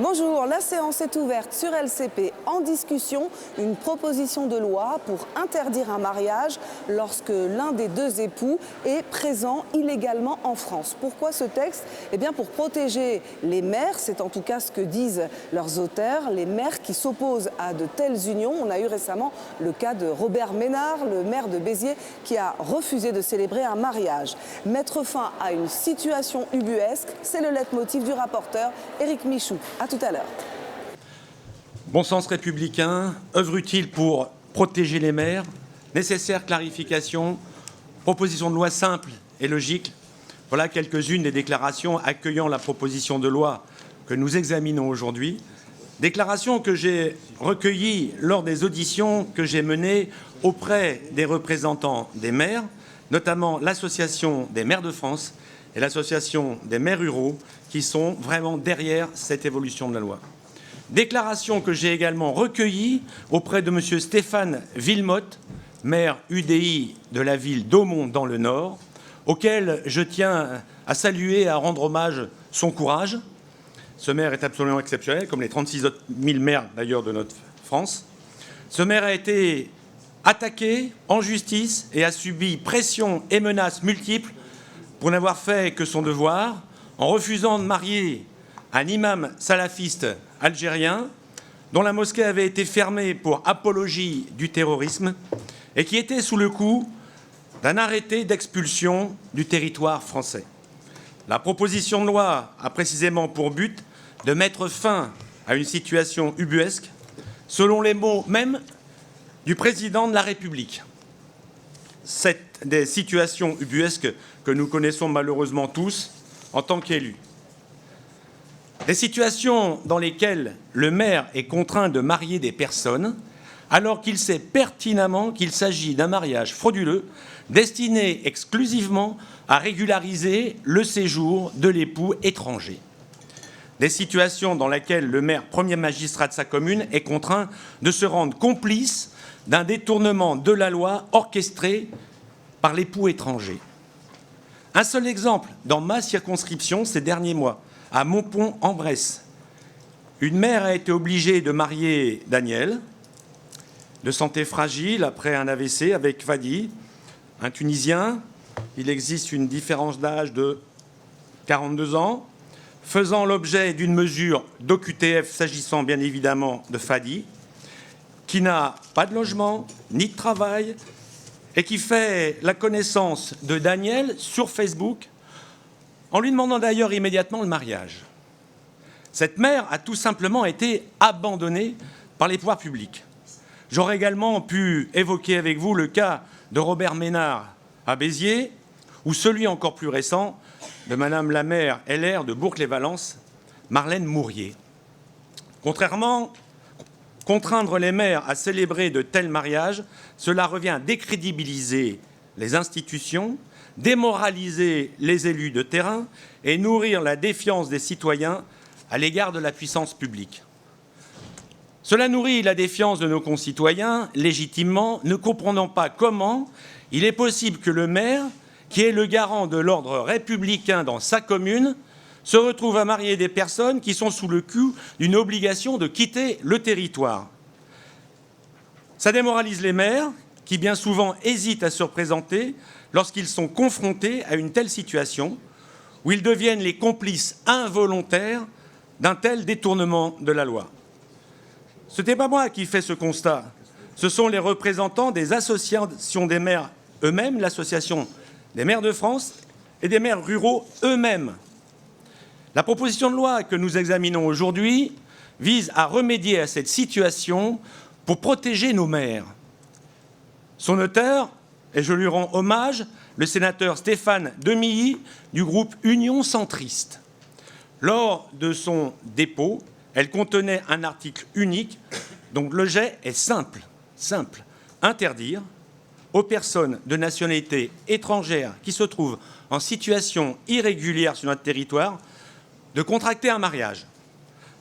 Bonjour, la séance est ouverte sur LCP. En discussion, une proposition de loi pour interdire un mariage lorsque l'un des deux époux est présent illégalement en France. Pourquoi ce texte? Eh bien pour protéger les mères, c'est en tout cas ce que disent leurs auteurs, les mères qui s'opposent à de telles unions. On a eu récemment le cas de Robert Ménard, le maire de Béziers, qui a refusé de célébrer un mariage. Mettre fin à une situation ubuesque, c'est le leitmotiv du rapporteur Éric Michou. À tout à l'heure. Bon sens républicain, œuvre utile pour protéger les mères, nécessaire clarification, proposition de loi simple et logique. Voilà quelques-unes des déclarations accueillant la proposition de loi que nous examinons aujourd'hui. Déclarations que j'ai recueillies lors des auditions que j'ai menées auprès des représentants des maires, notamment l'Association des maires de France et l'Association des maires ruraux, qui sont vraiment derrière cette évolution de la loi. Déclaration que j'ai également recueillie auprès de M. Stéphane Villemotte, maire UDI de la ville d'Aumont dans le Nord, auquel je tiens à saluer et à rendre hommage son courage. Ce maire est absolument exceptionnel, comme les 36 000 maires d'ailleurs de notre France. Ce maire a été attaqué en justice et a subi pression et menaces multiples pour n'avoir fait que son devoir, en refusant de marier un imam salafiste algérien dont la mosquée avait été fermée pour apologie du terrorisme et qui était sous le coup d'un arrêté d'expulsion du territoire français. La proposition de loi a précisément pour but de mettre fin à une situation ubuesque, selon les mots même du président de la République. Des situations ubuesques que nous connaissons malheureusement tous en tant qu'élus. Des situations dans lesquelles le maire est contraint de marier des personnes alors qu'il sait pertinemment qu'il s'agit d'un mariage frauduleux destiné exclusivement à régulariser le séjour de l'époux étranger. Des situations dans lesquelles le maire, premier magistrat de sa commune, est contraint de se rendre complice d'un détournement de la loi orchestré par l'époux étranger. Un seul exemple dans ma circonscription ces derniers mois, à Montpont-en-Bresse. Une mère a été obligée de marier Daniel, de santé fragile, après un AVC, avec Fadi, un Tunisien. Il existe une différence d'âge de 42 ans, faisant l'objet d'une mesure d'OQTF s'agissant bien évidemment de Fadi, qui n'a pas de logement, ni de travail, et qui fait la connaissance de Daniel sur Facebook, en lui demandant d'ailleurs immédiatement le mariage. Cette mère a tout simplement été abandonnée par les pouvoirs publics. J'aurais également pu évoquer avec vous le cas de Robert Ménard à Béziers, ou celui encore plus récent de Madame la maire LR de Bourg-les-Valences, Marlène Mourier. Contraindre les maires à célébrer de tels mariages, cela revient à décrédibiliser les institutions, démoraliser les élus de terrain et nourrir la défiance des citoyens à l'égard de la puissance publique. Cela nourrit la défiance de nos concitoyens, légitimement, ne comprenant pas comment il est possible que le maire, qui est le garant de l'ordre républicain dans sa commune, se retrouve à marier des personnes qui sont sous le coup d'une obligation de quitter le territoire. Ça démoralise les maires, qui bien souvent hésitent à se représenter lorsqu'ils sont confrontés à une telle situation, où ils deviennent les complices involontaires d'un tel détournement de la loi. Ce n'est pas moi qui fais ce constat, ce sont les représentants des associations des maires eux-mêmes, l'Association des maires de France et des maires ruraux eux-mêmes. La proposition de loi que nous examinons aujourd'hui vise à remédier à cette situation pour protéger nos maires. Son auteur, et je lui rends hommage, le sénateur Stéphane Demilly du groupe Union centriste. Lors de son dépôt, elle contenait un article unique dont l'objet est simple, interdire aux personnes de nationalité étrangère qui se trouvent en situation irrégulière sur notre territoire de contracter un mariage.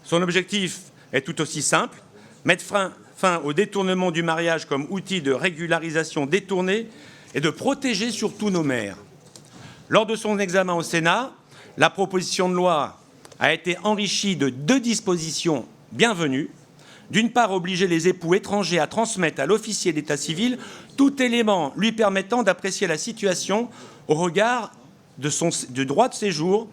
Son objectif est tout aussi simple, mettre fin au détournement du mariage comme outil de régularisation détournée et de protéger surtout nos maires. Lors de son examen au Sénat, la proposition de loi a été enrichi de 2 dispositions bienvenues. D'une part, obliger les époux étrangers à transmettre à l'officier d'état civil tout élément lui permettant d'apprécier la situation au regard du droit de séjour.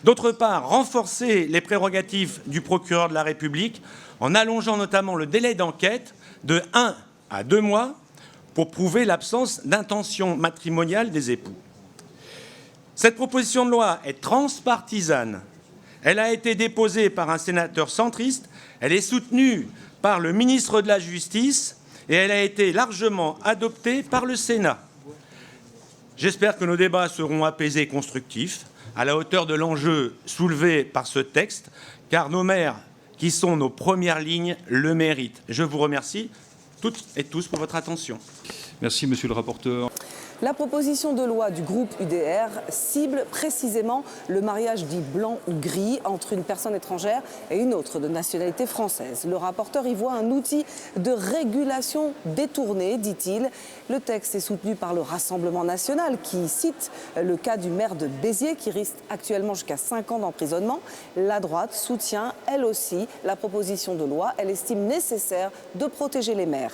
D'autre part, renforcer les prérogatives du procureur de la République en allongeant notamment le délai d'enquête de 1 à 2 mois pour prouver l'absence d'intention matrimoniale des époux. Cette proposition de loi est transpartisane. Elle a été déposée par un sénateur centriste, elle est soutenue par le ministre de la Justice et elle a été largement adoptée par le Sénat. J'espère que nos débats seront apaisés et constructifs, à la hauteur de l'enjeu soulevé par ce texte, car nos maires, qui sont nos premières lignes, le méritent. Je vous remercie toutes et tous pour votre attention. Merci, monsieur le rapporteur. La proposition de loi du groupe UDR cible précisément le mariage dit blanc ou gris entre une personne étrangère et une autre de nationalité française. Le rapporteur y voit un outil de régulation détourné, dit-il. Le texte est soutenu par le Rassemblement national qui cite le cas du maire de Béziers qui risque actuellement jusqu'à 5 ans d'emprisonnement. La droite soutient elle aussi la proposition de loi. Elle estime nécessaire de protéger les maires.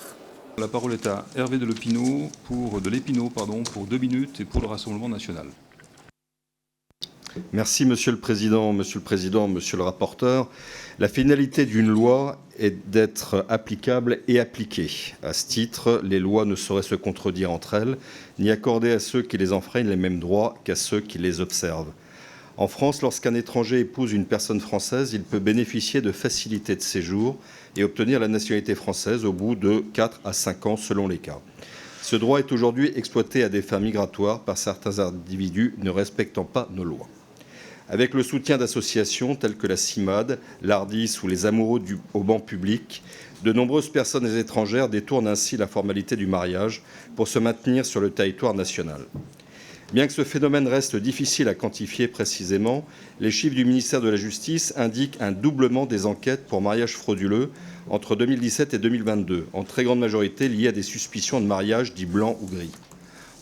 La parole est à Hervé de Lepinot pour 2 minutes et pour le Rassemblement national. Merci Monsieur le Président, Monsieur le rapporteur. La finalité d'une loi est d'être applicable et appliquée. À ce titre, les lois ne sauraient se contredire entre elles, ni accorder à ceux qui les enfreignent les mêmes droits qu'à ceux qui les observent. En France, lorsqu'un étranger épouse une personne française, il peut bénéficier de facilités de séjour et obtenir la nationalité française au bout de 4 à 5 ans selon les cas. Ce droit est aujourd'hui exploité à des fins migratoires par certains individus ne respectant pas nos lois. Avec le soutien d'associations telles que la CIMAD, l'ARDIS ou les Amoureux au banc public, de nombreuses personnes étrangères détournent ainsi la formalité du mariage pour se maintenir sur le territoire national. Bien que ce phénomène reste difficile à quantifier précisément, les chiffres du ministère de la Justice indiquent un doublement des enquêtes pour mariage frauduleux entre 2017 et 2022, en très grande majorité liées à des suspicions de mariage dits blancs ou gris.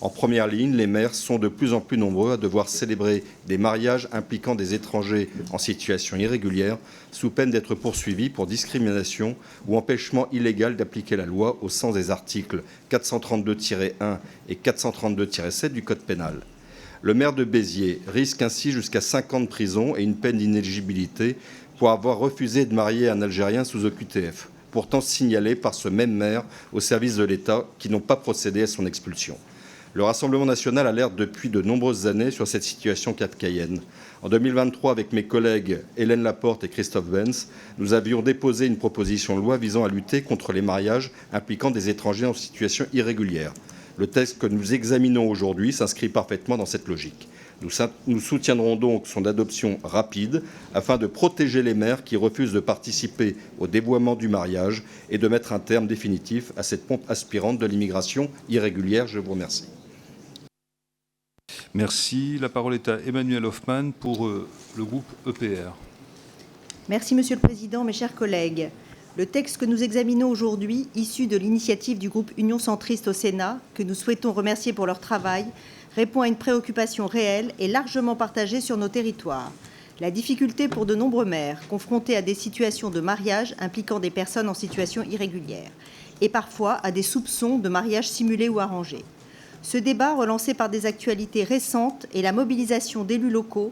En première ligne, les maires sont de plus en plus nombreux à devoir célébrer des mariages impliquant des étrangers en situation irrégulière, sous peine d'être poursuivis pour discrimination ou empêchement illégal d'appliquer la loi au sens des articles 432-1 et 432-7 du Code pénal. Le maire de Béziers risque ainsi jusqu'à 5 ans de prison et une peine d'inéligibilité pour avoir refusé de marier un Algérien sous OQTF, pourtant signalé par ce même maire aux services de l'État qui n'ont pas procédé à son expulsion. Le Rassemblement national alerte depuis de nombreuses années sur cette situation kafkaïenne. En 2023, avec mes collègues Hélène Laporte et Christophe Benz, nous avions déposé une proposition de loi visant à lutter contre les mariages impliquant des étrangers en situation irrégulière. Le texte que nous examinons aujourd'hui s'inscrit parfaitement dans cette logique. Nous soutiendrons donc son adoption rapide afin de protéger les maires qui refusent de participer au dévoiement du mariage et de mettre un terme définitif à cette pompe aspirante de l'immigration irrégulière. Je vous remercie. Merci. La parole est à Emmanuel Hoffmann pour le groupe EPR. Merci Monsieur le Président, mes chers collègues. Le texte que nous examinons aujourd'hui, issu de l'initiative du groupe Union centriste au Sénat, que nous souhaitons remercier pour leur travail, répond à une préoccupation réelle et largement partagée sur nos territoires. La difficulté pour de nombreux maires confrontés à des situations de mariage impliquant des personnes en situation irrégulière et parfois à des soupçons de mariage simulé ou arrangé. Ce débat, relancé par des actualités récentes et la mobilisation d'élus locaux,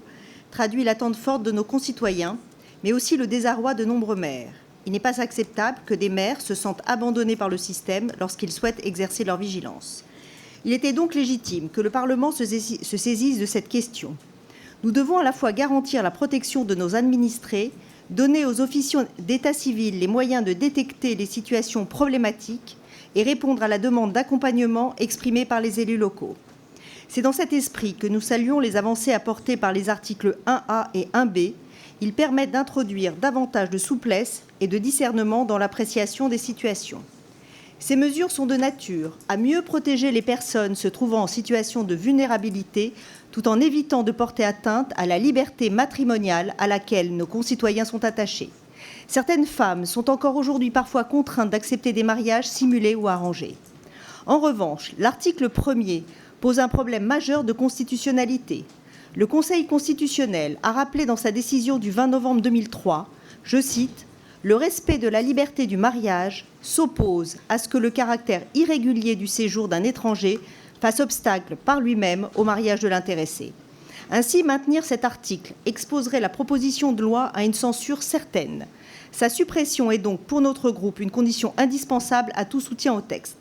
traduit l'attente forte de nos concitoyens, mais aussi le désarroi de nombreux maires. Il n'est pas acceptable que des maires se sentent abandonnés par le système lorsqu'ils souhaitent exercer leur vigilance. Il était donc légitime que le Parlement se saisisse de cette question. Nous devons à la fois garantir la protection de nos administrés, donner aux officiers d'état civil les moyens de détecter les situations problématiques et répondre à la demande d'accompagnement exprimée par les élus locaux. C'est dans cet esprit que nous saluons les avancées apportées par les articles 1A et 1B. Ils permettent d'introduire davantage de souplesse et de discernement dans l'appréciation des situations. Ces mesures sont de nature à mieux protéger les personnes se trouvant en situation de vulnérabilité, tout en évitant de porter atteinte à la liberté matrimoniale à laquelle nos concitoyens sont attachés. Certaines femmes sont encore aujourd'hui parfois contraintes d'accepter des mariages simulés ou arrangés. En revanche, l'article 1er pose un problème majeur de constitutionnalité. Le Conseil constitutionnel a rappelé dans sa décision du 20 novembre 2003, je cite, « Le respect de la liberté du mariage s'oppose à ce que le caractère irrégulier du séjour d'un étranger fasse obstacle par lui-même au mariage de l'intéressé. » Ainsi, maintenir cet article exposerait la proposition de loi à une censure certaine. Sa suppression est donc pour notre groupe une condition indispensable à tout soutien au texte.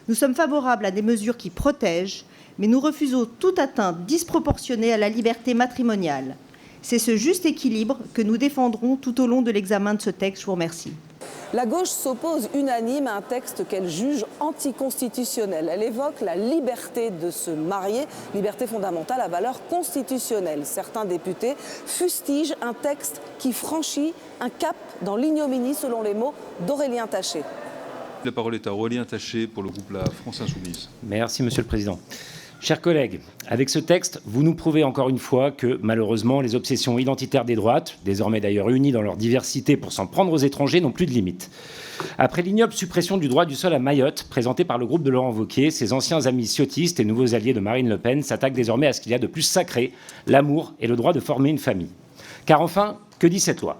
Nous sommes favorables à des mesures qui protègent, mais nous refusons toute atteinte disproportionnée à la liberté matrimoniale. C'est ce juste équilibre que nous défendrons tout au long de l'examen de ce texte. Je vous remercie. La gauche s'oppose unanime à un texte qu'elle juge anticonstitutionnel. Elle évoque la liberté de se marier, liberté fondamentale à valeur constitutionnelle. Certains députés fustigent un texte qui franchit un cap dans l'ignominie, selon les mots d'Aurélien Taché. La parole est à Aurélien Taché pour le groupe La France Insoumise. Merci, Monsieur le Président. Chers collègues, avec ce texte, vous nous prouvez encore une fois que, malheureusement, les obsessions identitaires des droites, désormais d'ailleurs unies dans leur diversité pour s'en prendre aux étrangers, n'ont plus de limite. Après l'ignoble suppression du droit du sol à Mayotte, présentée par le groupe de Laurent Wauquiez, ses anciens amis ciotistes et nouveaux alliés de Marine Le Pen s'attaquent désormais à ce qu'il y a de plus sacré, l'amour et le droit de former une famille. Car enfin, que dit cette loi ?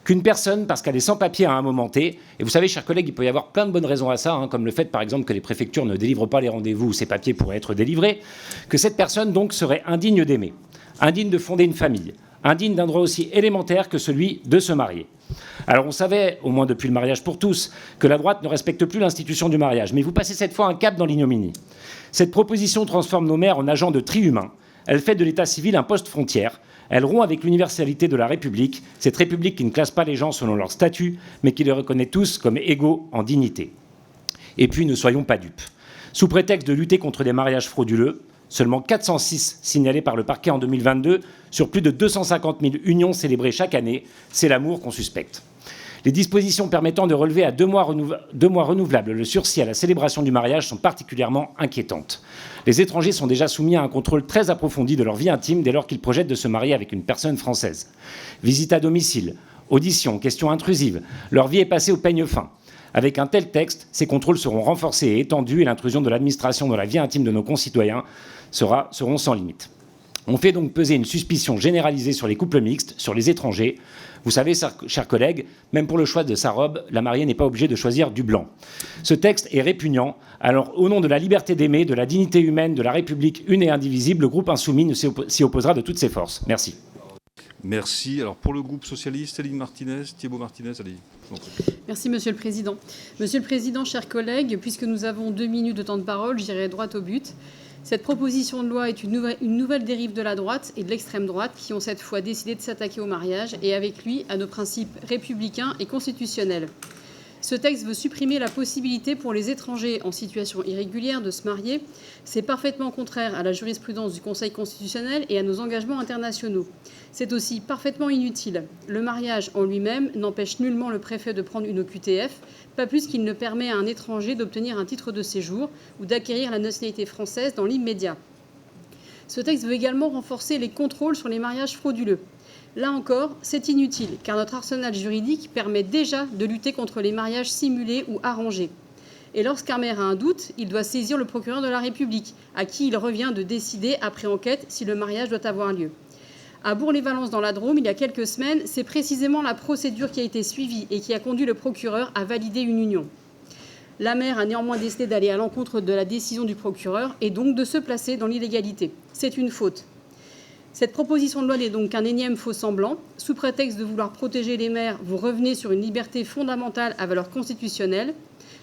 Qu'une personne, parce qu'elle est sans papier à un moment T, et vous savez, chers collègues, il peut y avoir plein de bonnes raisons à ça, comme le fait, par exemple, que les préfectures ne délivrent pas les rendez-vous où ces papiers pourraient être délivrés, que cette personne, donc, serait indigne d'aimer, indigne de fonder une famille, indigne d'un droit aussi élémentaire que celui de se marier. Alors on savait, au moins depuis le mariage pour tous, que la droite ne respecte plus l'institution du mariage, mais vous passez cette fois un cap dans l'ignominie. Cette proposition transforme nos maires en agents de tri humain. Elle fait de l'état civil un poste frontière. Elle rompt avec l'universalité de la République, cette République qui ne classe pas les gens selon leur statut, mais qui les reconnaît tous comme égaux en dignité. Et puis, ne soyons pas dupes. Sous prétexte de lutter contre des mariages frauduleux, seulement 406 signalés par le parquet en 2022, sur plus de 250 000 unions célébrées chaque année, c'est l'amour qu'on suspecte. Les dispositions permettant de relever à 2 mois renouvelables le sursis à la célébration du mariage sont particulièrement inquiétantes. Les étrangers sont déjà soumis à un contrôle très approfondi de leur vie intime dès lors qu'ils projettent de se marier avec une personne française. Visite à domicile, audition, questions intrusives, leur vie est passée au peigne fin. Avec un tel texte, ces contrôles seront renforcés et étendus et l'intrusion de l'administration dans la vie intime de nos concitoyens seront sans limite. On fait donc peser une suspicion généralisée sur les couples mixtes, sur les étrangers. Vous savez, chers collègues, même pour le choix de sa robe, la mariée n'est pas obligée de choisir du blanc. Ce texte est répugnant. Alors, au nom de la liberté d'aimer, de la dignité humaine, de la République une et indivisible, le groupe Insoumis s'y opposera de toutes ses forces. Merci. Merci. Alors, pour le groupe socialiste, Aline Martinez, Thibault Martinez, allez. Merci, Monsieur le Président. Monsieur le Président, chers collègues, puisque nous avons 2 minutes de temps de parole, j'irai droit au but. Cette proposition de loi est une nouvelle dérive de la droite et de l'extrême droite qui ont cette fois décidé de s'attaquer au mariage et avec lui à nos principes républicains et constitutionnels. Ce texte veut supprimer la possibilité pour les étrangers en situation irrégulière de se marier. C'est parfaitement contraire à la jurisprudence du Conseil constitutionnel et à nos engagements internationaux. C'est aussi parfaitement inutile. Le mariage en lui-même n'empêche nullement le préfet de prendre une OQTF, pas plus qu'il ne permet à un étranger d'obtenir un titre de séjour ou d'acquérir la nationalité française dans l'immédiat. Ce texte veut également renforcer les contrôles sur les mariages frauduleux. Là encore, c'est inutile, car notre arsenal juridique permet déjà de lutter contre les mariages simulés ou arrangés. Et lorsqu'un maire a un doute, il doit saisir le procureur de la République, à qui il revient de décider, après enquête, si le mariage doit avoir lieu. À Bourg-les-Valences, dans la Drôme, il y a quelques semaines, c'est précisément la procédure qui a été suivie et qui a conduit le procureur à valider une union. La maire a néanmoins décidé d'aller à l'encontre de la décision du procureur et donc de se placer dans l'illégalité. C'est une faute. Cette proposition de loi n'est donc qu'un énième faux-semblant. Sous prétexte de vouloir protéger les maires, vous revenez sur une liberté fondamentale à valeur constitutionnelle.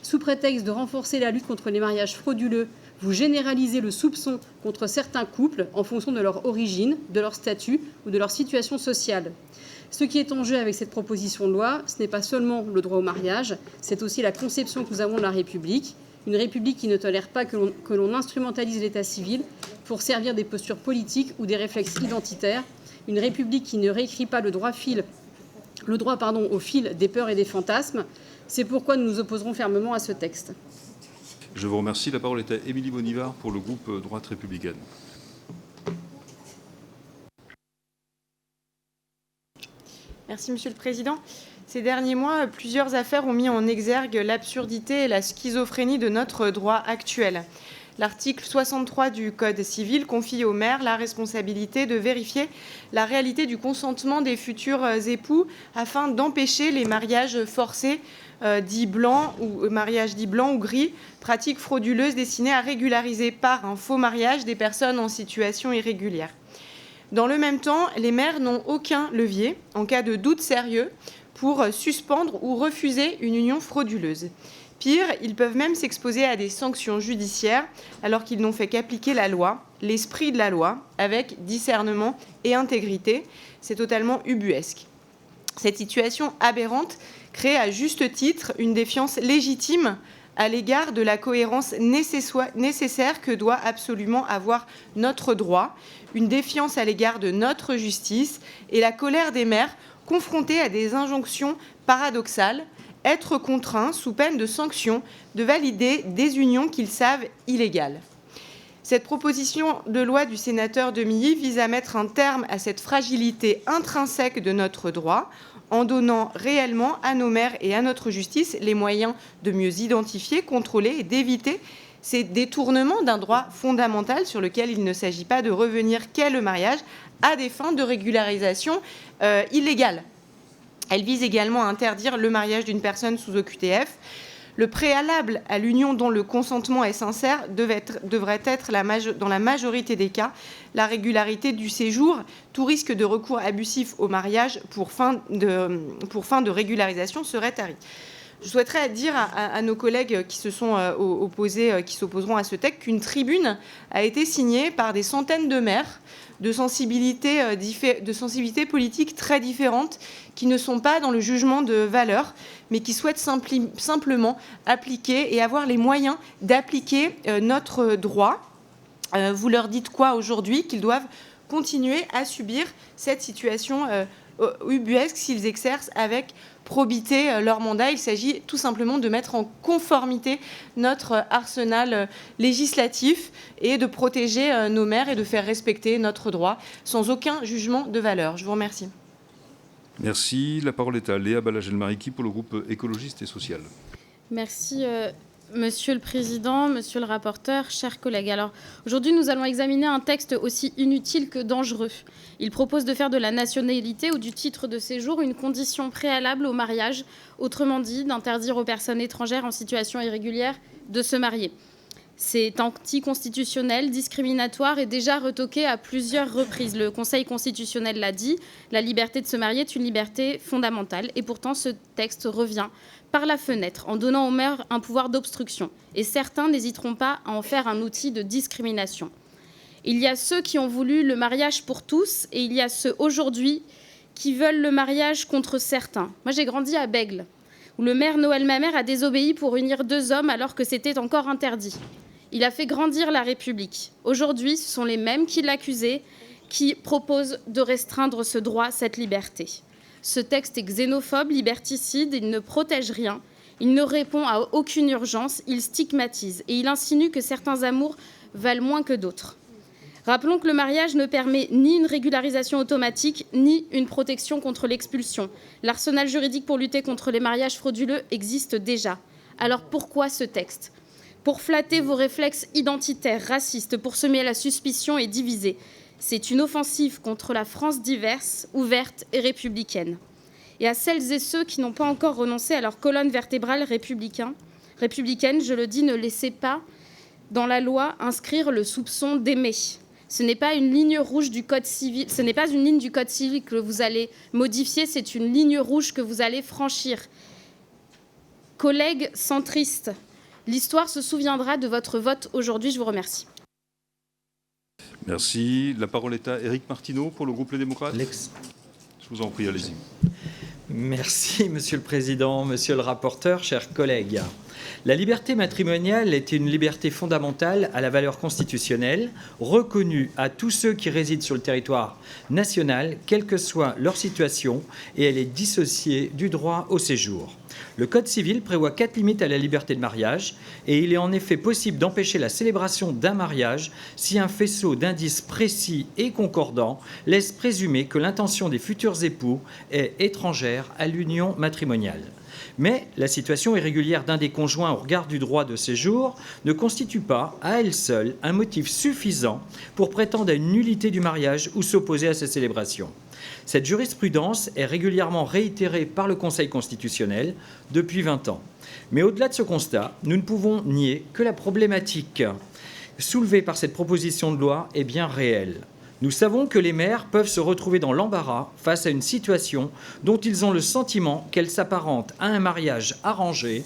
Sous prétexte de renforcer la lutte contre les mariages frauduleux, vous généralisez le soupçon contre certains couples en fonction de leur origine, de leur statut ou de leur situation sociale. Ce qui est en jeu avec cette proposition de loi, ce n'est pas seulement le droit au mariage, c'est aussi la conception que nous avons de la République. Une République qui ne tolère pas que l'on instrumentalise l'état civil pour servir des postures politiques ou des réflexes identitaires. Une République qui ne réécrit pas le droit au fil des peurs et des fantasmes. C'est pourquoi nous nous opposerons fermement à ce texte. Je vous remercie. La parole est à Émilie Bonivard pour le groupe Droite républicaine. Merci, Monsieur le Président. Ces derniers mois, plusieurs affaires ont mis en exergue l'absurdité et la schizophrénie de notre droit actuel. L'article 63 du Code civil confie au maire la responsabilité de vérifier la réalité du consentement des futurs époux afin d'empêcher les mariages forcés dits blancs ou mariages dits blancs ou gris, pratique frauduleuse destinée à régulariser par un faux mariage des personnes en situation irrégulière. Dans le même temps, les maires n'ont aucun levier en cas de doute sérieux pour suspendre ou refuser une union frauduleuse. Pire, ils peuvent même s'exposer à des sanctions judiciaires alors qu'ils n'ont fait qu'appliquer la loi, l'esprit de la loi, avec discernement et intégrité. C'est totalement ubuesque. Cette situation aberrante crée à juste titre une défiance légitime à l'égard de la cohérence nécessaire que doit absolument avoir notre droit, une défiance à l'égard de notre justice et la colère des maires confrontés à des injonctions paradoxales, être contraints, sous peine de sanctions, de valider des unions qu'ils savent illégales. Cette proposition de loi du sénateur Demilly vise à mettre un terme à cette fragilité intrinsèque de notre droit, en donnant réellement à nos maires et à notre justice les moyens de mieux identifier, contrôler et d'éviter ces détournements d'un droit fondamental sur lequel il ne s'agit pas de revenir qu'est le mariage à des fins de régularisation illégale. Elle vise également à interdire le mariage d'une personne sous OQTF. Le préalable à l'union dont le consentement est sincère devrait être, dans la majorité des cas, la régularité du séjour. Tout risque de recours abusif au mariage pour fin de régularisation serait tari. Je souhaiterais dire à nos collègues qui se sont opposés, qui s'opposeront à ce texte, qu'une tribune a été signée par des centaines de maires de sensibilités politiques très différentes, qui ne sont pas dans le jugement de valeur, mais qui souhaitent simplement appliquer et avoir les moyens d'appliquer notre droit. Vous leur dites quoi aujourd'hui? Qu'ils doivent continuer à subir cette situation ubuesque s'ils exercent avec probité leur mandat. Il s'agit tout simplement de mettre en conformité notre arsenal législatif et de protéger nos maires et de faire respecter notre droit sans aucun jugement de valeur. Je vous remercie. Merci. La parole est à Léa Balagel-Mariqui pour le groupe écologiste et social. Merci, Monsieur le Président, Monsieur le rapporteur, chers collègues. Alors, aujourd'hui, nous allons examiner un texte aussi inutile que dangereux. Il propose de faire de la nationalité ou du titre de séjour une condition préalable au mariage, autrement dit, d'interdire aux personnes étrangères en situation irrégulière de se marier. C'est anticonstitutionnel, discriminatoire et déjà retoqué à plusieurs reprises. Le Conseil constitutionnel l'a dit, la liberté de se marier est une liberté fondamentale. Et pourtant, ce texte revient par la fenêtre en donnant aux maires un pouvoir d'obstruction. Et certains n'hésiteront pas à en faire un outil de discrimination. Il y a ceux qui ont voulu le mariage pour tous et il y a ceux aujourd'hui qui veulent le mariage contre certains. Moi, j'ai grandi à Bègle, où le maire Noël Mamère a désobéi pour unir deux hommes alors que c'était encore interdit. Il a fait grandir la République. Aujourd'hui, ce sont les mêmes qui l'accusaient, qui proposent de restreindre ce droit, cette liberté. Ce texte est xénophobe, liberticide, il ne protège rien, il ne répond à aucune urgence, il stigmatise et il insinue que certains amours valent moins que d'autres. Rappelons que le mariage ne permet ni une régularisation automatique, ni une protection contre l'expulsion. L'arsenal juridique pour lutter contre les mariages frauduleux existe déjà. Alors pourquoi ce texte ? Pour flatter vos réflexes identitaires, racistes, pour semer la suspicion et diviser. C'est une offensive contre la France diverse, ouverte et républicaine. Et à celles et ceux qui n'ont pas encore renoncé à leur colonne vertébrale républicaine, je le dis, ne laissez pas dans la loi inscrire le soupçon d'aimer. Ce n'est pas une ligne rouge du Code civil, ce n'est pas une ligne du Code civil que vous allez modifier, c'est une ligne rouge que vous allez franchir. Collègues centristes, l'histoire se souviendra de votre vote aujourd'hui. Je vous remercie. Merci. La parole est à Éric Martineau pour le groupe Les Démocrates. Je vous en prie, allez-y. Merci, Monsieur le Président, Monsieur le rapporteur, chers collègues. La liberté matrimoniale est une liberté fondamentale à la valeur constitutionnelle, reconnue à tous ceux qui résident sur le territoire national, quelle que soit leur situation, et elle est dissociée du droit au séjour. Le Code civil prévoit 4 limites à la liberté de mariage et il est en effet possible d'empêcher la célébration d'un mariage si un faisceau d'indices précis et concordants laisse présumer que l'intention des futurs époux est étrangère à l'union matrimoniale. Mais la situation irrégulière d'un des conjoints au regard du droit de séjour ne constitue pas, à elle seule, un motif suffisant pour prétendre à une nullité du mariage ou s'opposer à sa célébration. Cette jurisprudence est régulièrement réitérée par le Conseil constitutionnel depuis 20 ans. Mais au-delà de ce constat, nous ne pouvons nier que la problématique soulevée par cette proposition de loi est bien réelle. Nous savons que les maires peuvent se retrouver dans l'embarras face à une situation dont ils ont le sentiment qu'elle s'apparente à un mariage arrangé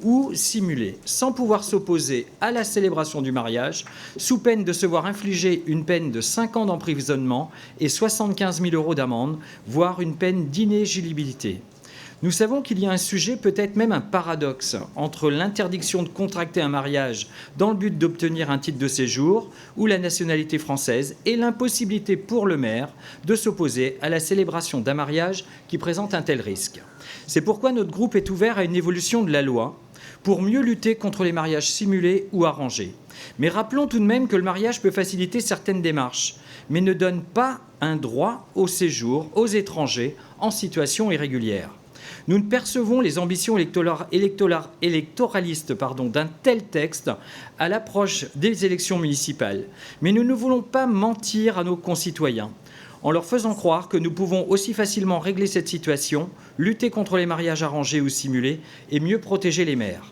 ou simulé, sans pouvoir s'opposer à la célébration du mariage, sous peine de se voir infliger une peine de 5 ans d'emprisonnement et 75 000 € d'amende, voire une peine d'inéligibilité. Nous savons qu'il y a un sujet, peut-être même un paradoxe, entre l'interdiction de contracter un mariage dans le but d'obtenir un titre de séjour ou la nationalité française et l'impossibilité pour le maire de s'opposer à la célébration d'un mariage qui présente un tel risque. C'est pourquoi notre groupe est ouvert à une évolution de la loi pour mieux lutter contre les mariages simulés ou arrangés. Mais rappelons tout de même que le mariage peut faciliter certaines démarches, mais ne donne pas un droit au séjour aux étrangers en situation irrégulière. Nous ne percevons les ambitions électoralistes d'un tel texte à l'approche des élections municipales. Mais nous ne voulons pas mentir à nos concitoyens en leur faisant croire que nous pouvons aussi facilement régler cette situation, lutter contre les mariages arrangés ou simulés et mieux protéger les maires.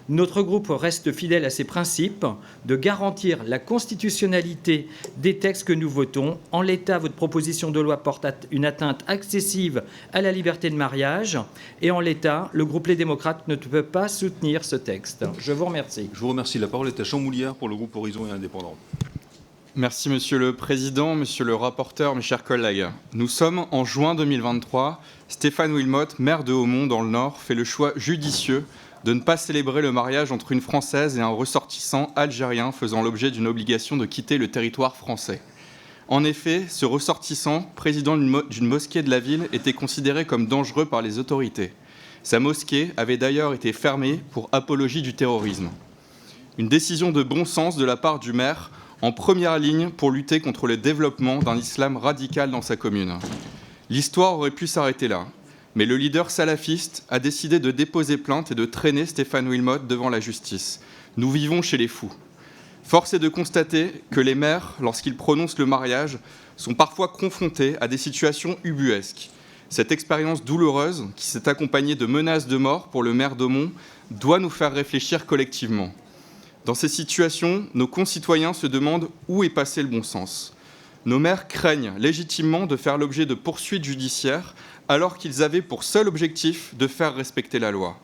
Notre groupe reste fidèle à ses principes de garantir la constitutionnalité des textes que nous votons. En l'état, votre proposition de loi porte une atteinte excessive à la liberté de mariage. Et en l'état, le groupe Les Démocrates ne peut pas soutenir ce texte. Je vous remercie. Je vous remercie. La parole est à Jean Mouliard pour le groupe Horizon et Indépendants. Merci Monsieur le Président, Monsieur le rapporteur, mes chers collègues. Nous sommes en juin 2023. Stéphane Wilmotte, maire de Hautmont dans le Nord, fait le choix judicieux de ne pas célébrer le mariage entre une Française et un ressortissant algérien faisant l'objet d'une obligation de quitter le territoire français. En effet, ce ressortissant, président d'une mosquée de la ville, était considéré comme dangereux par les autorités. Sa mosquée avait d'ailleurs été fermée pour apologie du terrorisme. Une décision de bon sens de la part du maire, en première ligne pour lutter contre le développement d'un islam radical dans sa commune. L'histoire aurait pu s'arrêter là. Mais le leader salafiste a décidé de déposer plainte et de traîner Stéphane Wilmotte devant la justice. Nous vivons chez les fous. Force est de constater que les maires, lorsqu'ils prononcent le mariage, sont parfois confrontés à des situations ubuesques. Cette expérience douloureuse, qui s'est accompagnée de menaces de mort pour le maire d'Hautmont, doit nous faire réfléchir collectivement. Dans ces situations, nos concitoyens se demandent où est passé le bon sens. Nos maires craignent légitimement de faire l'objet de poursuites judiciaires alors qu'ils avaient pour seul objectif de faire respecter la loi.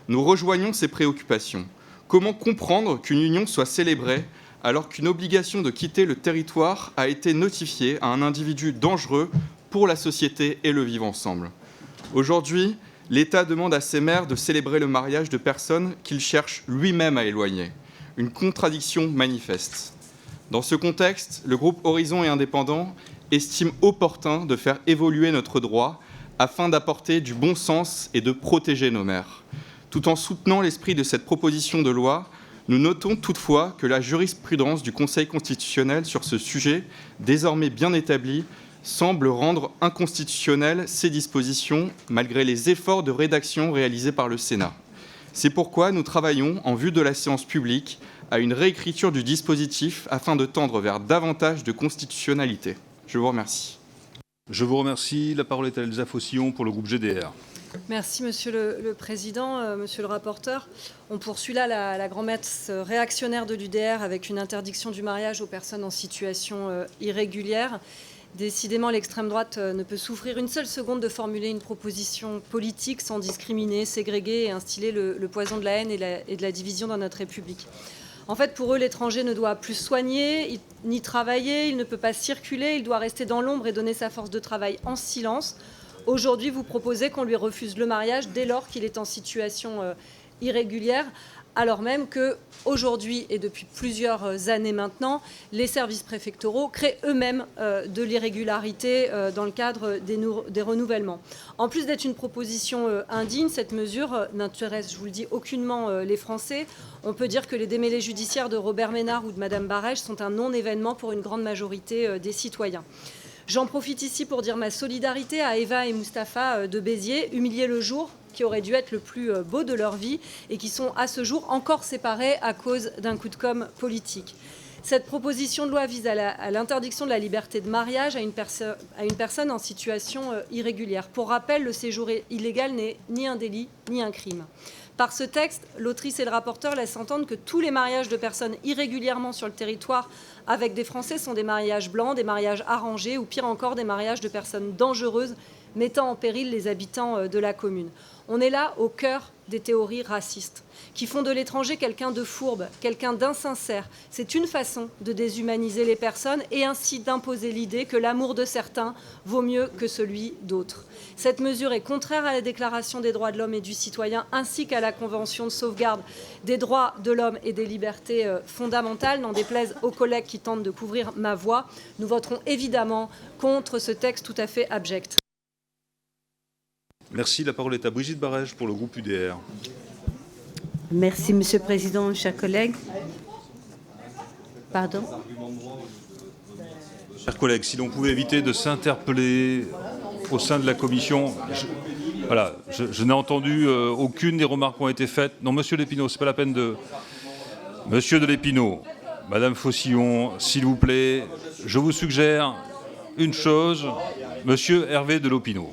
Nous rejoignons ces préoccupations. Comment comprendre qu'une union soit célébrée alors qu'une obligation de quitter le territoire a été notifiée à un individu dangereux pour la société et le vivre ensemble? Aujourd'hui, l'État demande à ses maires de célébrer le mariage de personnes qu'il cherche lui-même à éloigner. Une contradiction manifeste. Dans ce contexte, le groupe Horizon et Indépendants estime opportun de faire évoluer notre droit afin d'apporter du bon sens et de protéger nos maires. Tout en soutenant l'esprit de cette proposition de loi, nous notons toutefois que la jurisprudence du Conseil constitutionnel sur ce sujet, désormais bien établie, semble rendre inconstitutionnelles ces dispositions, malgré les efforts de rédaction réalisés par le Sénat. C'est pourquoi nous travaillons, en vue de la séance publique, à une réécriture du dispositif afin de tendre vers davantage de constitutionnalité. Je vous remercie. Je vous remercie. La parole est à Elsa Faucillon pour le groupe GDR. Merci Monsieur le Président, Monsieur le rapporteur. On poursuit là la grand-messe réactionnaire de l'UDR avec une interdiction du mariage aux personnes en situation irrégulière. Décidément, l'extrême droite ne peut souffrir une seule seconde de formuler une proposition politique sans discriminer, ségréguer et instiller le poison de la haine et de la division dans notre République. En fait, pour eux, l'étranger ne doit plus soigner, ni travailler, il ne peut pas circuler, il doit rester dans l'ombre et donner sa force de travail en silence. Aujourd'hui, vous proposez qu'on lui refuse le mariage dès lors qu'il est en situation irrégulière, alors même qu'aujourd'hui et depuis plusieurs années maintenant, les services préfectoraux créent eux-mêmes de l'irrégularité dans le cadre des renouvellements. En plus d'être une proposition indigne, cette mesure n'intéresse, je vous le dis, aucunement les Français. On peut dire que les démêlés judiciaires de Robert Ménard ou de Madame Barège sont un non-événement pour une grande majorité des citoyens. J'en profite ici pour dire ma solidarité à Eva et Mustapha de Béziers, humiliés le jour qui aurait dû être le plus beau de leur vie et qui sont à ce jour encore séparés à cause d'un coup de com' politique. Cette proposition de loi vise à l'interdiction de la liberté de mariage à une personne en situation irrégulière. Pour rappel, le séjour illégal n'est ni un délit ni un crime. Par ce texte, l'autrice et le rapporteur laissent entendre que tous les mariages de personnes irrégulièrement sur le territoire avec des Français sont des mariages blancs, des mariages arrangés ou pire encore des mariages de personnes dangereuses mettant en péril les habitants de la commune. On est là au cœur des théories racistes qui font de l'étranger quelqu'un de fourbe, quelqu'un d'insincère. C'est une façon de déshumaniser les personnes et ainsi d'imposer l'idée que l'amour de certains vaut mieux que celui d'autres. Cette mesure est contraire à la Déclaration des droits de l'homme et du citoyen ainsi qu'à la Convention de sauvegarde des droits de l'homme et des libertés fondamentales. N'en déplaise aux collègues qui tentent de couvrir ma voix, nous voterons évidemment contre ce texte tout à fait abject. Merci. La parole est à Brigitte Barège pour le groupe UDR. Merci, Monsieur le Président, chers collègues. Pardon ? Chers collègues, si l'on pouvait éviter de s'interpeller au sein de la commission. Je n'ai entendu aucune des remarques qui ont été faites. Non, Monsieur Lépinot, c'est pas la peine de... Monsieur de Lépinot, Madame Faucillon, s'il vous plaît, je vous suggère une chose. Monsieur Hervé de Lopinot.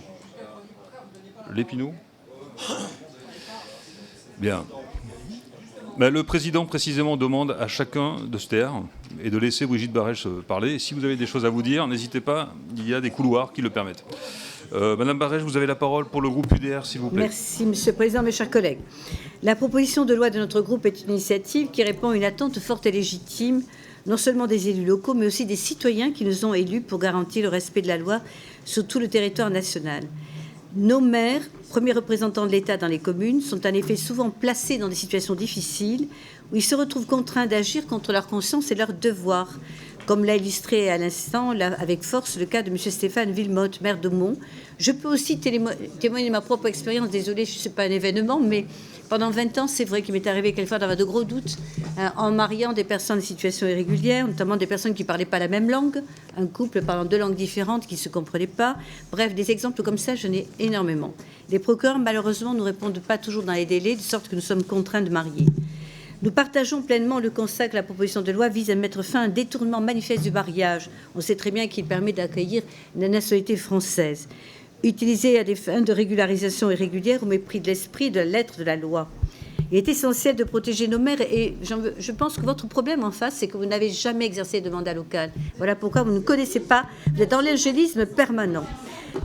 Lépinot ? Bien. Le Président, précisément, demande à chacun de se taire et de laisser Brigitte Barège parler. Si vous avez des choses à vous dire, n'hésitez pas, il y a des couloirs qui le permettent. Madame Barège, vous avez la parole pour le groupe UDR, s'il vous plaît. Merci, Monsieur le Président, mes chers collègues. La proposition de loi de notre groupe est une initiative qui répond à une attente forte et légitime, non seulement des élus locaux, mais aussi des citoyens qui nous ont élus pour garantir le respect de la loi sur tout le territoire national. Nos maires, premiers représentants de l'État dans les communes, sont en effet souvent placés dans des situations difficiles où ils se retrouvent contraints d'agir contre leur conscience et leurs devoirs, comme l'a illustré à l'instant avec force le cas de M. Stéphane Wilmotte, maire de Mont. Je peux aussi témoigner de ma propre expérience. Désolée, je ne sais pas un événement, mais pendant 20 ans, c'est vrai qu'il m'est arrivé quelquefois d'avoir de gros doutes en mariant des personnes en situation irrégulière, notamment des personnes qui ne parlaient pas la même langue, un couple parlant 2 langues différentes qui ne se comprenaient pas. Bref, des exemples comme ça, j'en ai énormément. Les procureurs, malheureusement, ne répondent pas toujours dans les délais, de sorte que nous sommes contraints de marier. Nous partageons pleinement le constat que la proposition de loi vise à mettre fin à un détournement manifeste du mariage. On sait très bien qu'il permet d'accueillir une nationalité française, utilisée à des fins de régularisation irrégulière au mépris de l'esprit et de la lettre de la loi. Il est essentiel de protéger nos mères et je pense que votre problème en face, c'est que vous n'avez jamais exercé de mandat local. Voilà pourquoi vous ne connaissez pas, vous êtes dans l'angélisme permanent.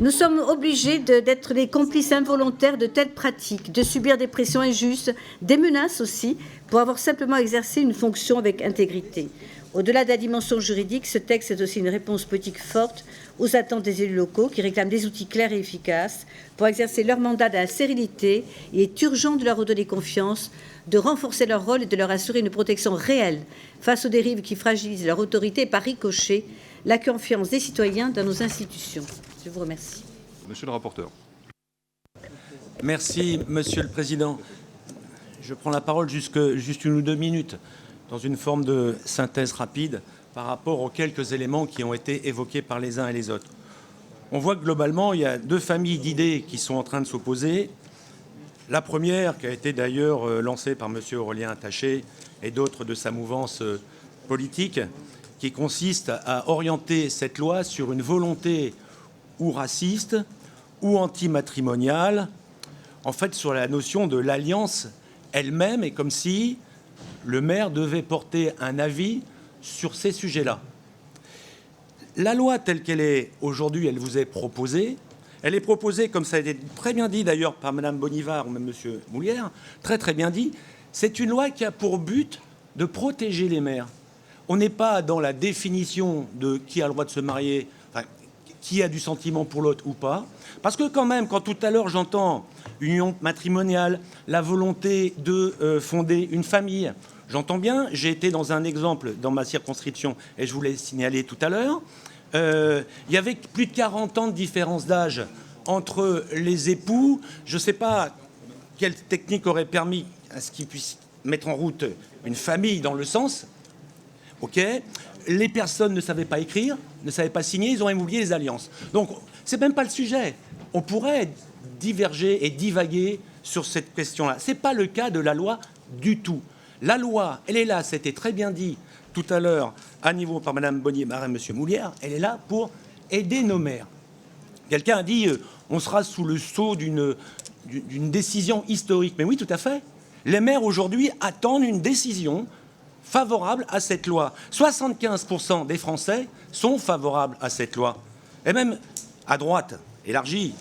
Nous sommes obligés d'être les complices involontaires de telles pratiques, de subir des pressions injustes, des menaces aussi, pour avoir simplement exercé une fonction avec intégrité. Au-delà de la dimension juridique, ce texte est aussi une réponse politique forte aux attentes des élus locaux qui réclament des outils clairs et efficaces pour exercer leur mandat dans la sérénité. Il est urgent de leur redonner confiance, de renforcer leur rôle et de leur assurer une protection réelle face aux dérives qui fragilisent leur autorité et par ricochet la confiance des citoyens dans nos institutions. Je vous remercie. Monsieur le rapporteur. Merci, Monsieur le Président. Je prends la parole juste 1 ou 2 minutes dans une forme de synthèse rapide par rapport aux quelques éléments qui ont été évoqués par les uns et les autres. On voit que globalement, il y a 2 familles d'idées qui sont en train de s'opposer. La première, qui a été d'ailleurs lancée par M. Aurélien Taché et d'autres de sa mouvance politique, qui consiste à orienter cette loi sur une volonté ou raciste ou antimatrimoniale, en fait sur la notion de l'alliance elle-même, et comme si le maire devait porter un avis sur ces sujets-là. La loi telle qu'elle est aujourd'hui, elle vous est proposée. Elle est proposée, comme ça a été très bien dit d'ailleurs par Mme Bonivard ou même M. Moulière, très très bien dit, c'est une loi qui a pour but de protéger les maires. On n'est pas dans la définition de qui a le droit de se marier, enfin, qui a du sentiment pour l'autre ou pas. Parce que quand même, quand tout à l'heure j'entends union matrimoniale, la volonté de fonder une famille, j'entends bien, j'ai été dans un exemple dans ma circonscription, et je vous l'ai signalé tout à l'heure, il y avait plus de 40 ans de différence d'âge entre les époux. Je ne sais pas quelle technique aurait permis à ce qu'ils puissent mettre en route une famille dans le sens. Ok, les personnes ne savaient pas écrire, ne savaient pas signer, ils ont même oublié les alliances. Donc, c'est même pas le sujet. On pourrait diverger et divaguer sur cette question-là. Ce n'est pas le cas de la loi du tout. La loi, elle est là, c'était très bien dit tout à l'heure à niveau par Mme Bonnier-Marin et M. Moulière, elle est là pour aider nos maires. Quelqu'un a dit on sera sous le sceau d'une décision historique. Mais oui, tout à fait. Les maires aujourd'hui attendent une décision favorable à cette loi. 75% des Français sont favorables à cette loi. Et même à droite, élargie,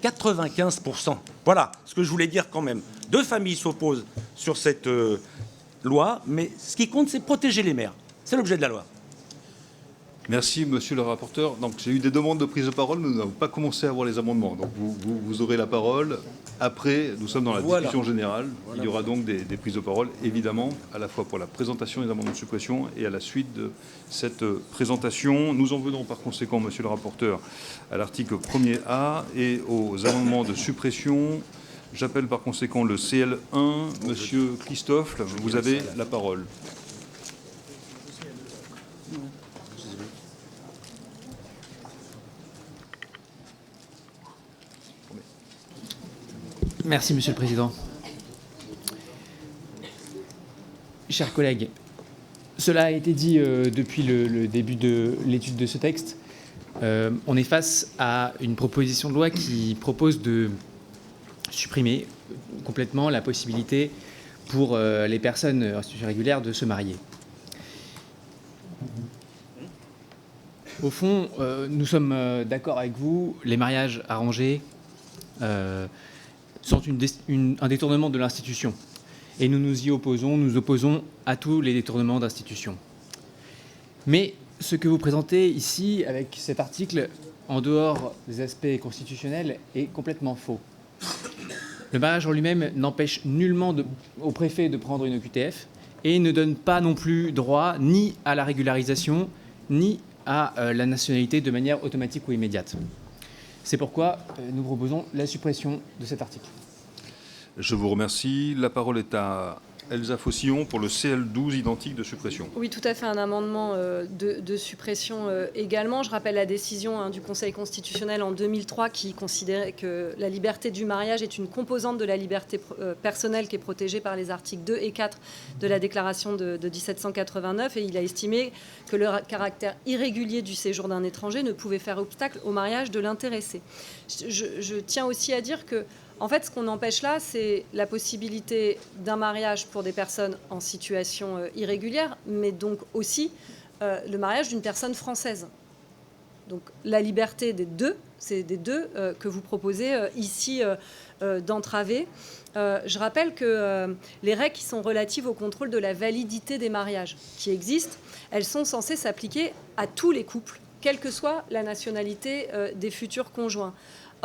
95%. Voilà ce que je voulais dire quand même. 2 familles s'opposent sur cette loi, mais ce qui compte, c'est protéger les maires. C'est l'objet de la loi. Merci, monsieur le rapporteur. Donc, j'ai eu des demandes de prise de parole, mais nous n'avons pas commencé à avoir les amendements. Donc, vous aurez la parole. Après, nous sommes dans la discussion générale. Il y aura donc des prises de parole, évidemment, à la fois pour la présentation des amendements de suppression et à la suite de cette présentation. Nous en venons par conséquent, monsieur le rapporteur, à l'article 1er A et aux amendements de suppression. J'appelle par conséquent le CL1. Monsieur Christophe, vous avez la parole. Merci, Monsieur le Président. Chers collègues, cela a été dit depuis le début de l'étude de ce texte. On est face à une proposition de loi qui propose de supprimer complètement la possibilité pour les personnes en situation régulière de se marier. Au fond, nous sommes d'accord avec vous, les mariages arrangés sont un détournement de l'institution. Et nous nous y opposons, nous opposons à tous les détournements d'institutions. Mais ce que vous présentez ici, avec cet article, en dehors des aspects constitutionnels, est complètement faux. Le mariage en lui-même n'empêche nullement au préfet de prendre une OQTF et ne donne pas non plus droit ni à la régularisation, ni à la nationalité de manière automatique ou immédiate. C'est pourquoi nous proposons la suppression de cet article. Je vous remercie. La parole est à Elsa Faucillon pour le CL12 identique de suppression. Oui, tout à fait, un amendement de suppression également. Je rappelle la décision du Conseil constitutionnel en 2003 qui considérait que la liberté du mariage est une composante de la liberté personnelle qui est protégée par les articles 2 et 4 de la déclaration de 1789, et il a estimé que le caractère irrégulier du séjour d'un étranger ne pouvait faire obstacle au mariage de l'intéressé. Je tiens aussi à dire que en fait, ce qu'on empêche là, c'est la possibilité d'un mariage pour des personnes en situation irrégulière, mais donc aussi le mariage d'une personne française. Donc la liberté des deux, c'est des deux que vous proposez ici d'entraver. Je rappelle que les règles qui sont relatives au contrôle de la validité des mariages qui existent, elles sont censées s'appliquer à tous les couples, quelle que soit la nationalité des futurs conjoints.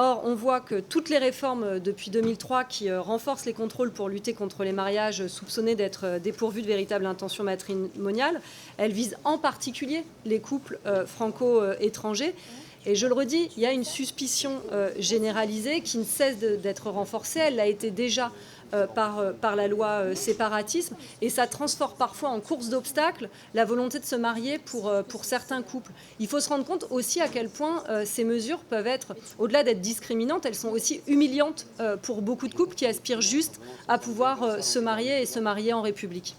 Or, on voit que toutes les réformes depuis 2003 qui renforcent les contrôles pour lutter contre les mariages soupçonnés d'être dépourvus de véritable intention matrimoniale, elles visent en particulier les couples franco-étrangers. Et je le redis, il y a une suspicion généralisée qui ne cesse d'être renforcée. Elle l'a été déjà par la loi séparatisme, et ça transforme parfois en course d'obstacles la volonté de se marier pour certains couples. Il faut se rendre compte aussi à quel point ces mesures peuvent être, au-delà d'être discriminantes, elles sont aussi humiliantes pour beaucoup de couples qui aspirent juste à pouvoir se marier et se marier en République.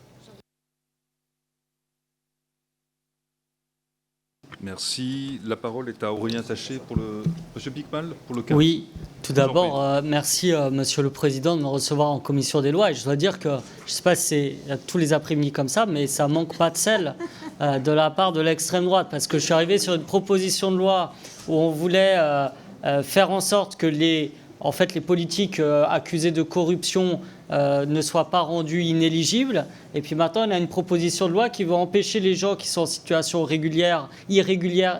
Merci. La parole est à Aurélien Taché pour le... Monsieur Picmal, pour le cas. Oui, tout d'abord, merci Monsieur le Président de me recevoir en commission des lois. Et je dois dire que, je ne sais pas si c'est tous les après-midi comme ça, mais ça manque pas de sel de la part de l'extrême droite. Parce que je suis arrivé sur une proposition de loi où on voulait faire en sorte que les politiques accusés de corruption ne soient pas rendus inéligibles. Et puis maintenant, on a une proposition de loi qui va empêcher les gens qui sont en situation irrégulière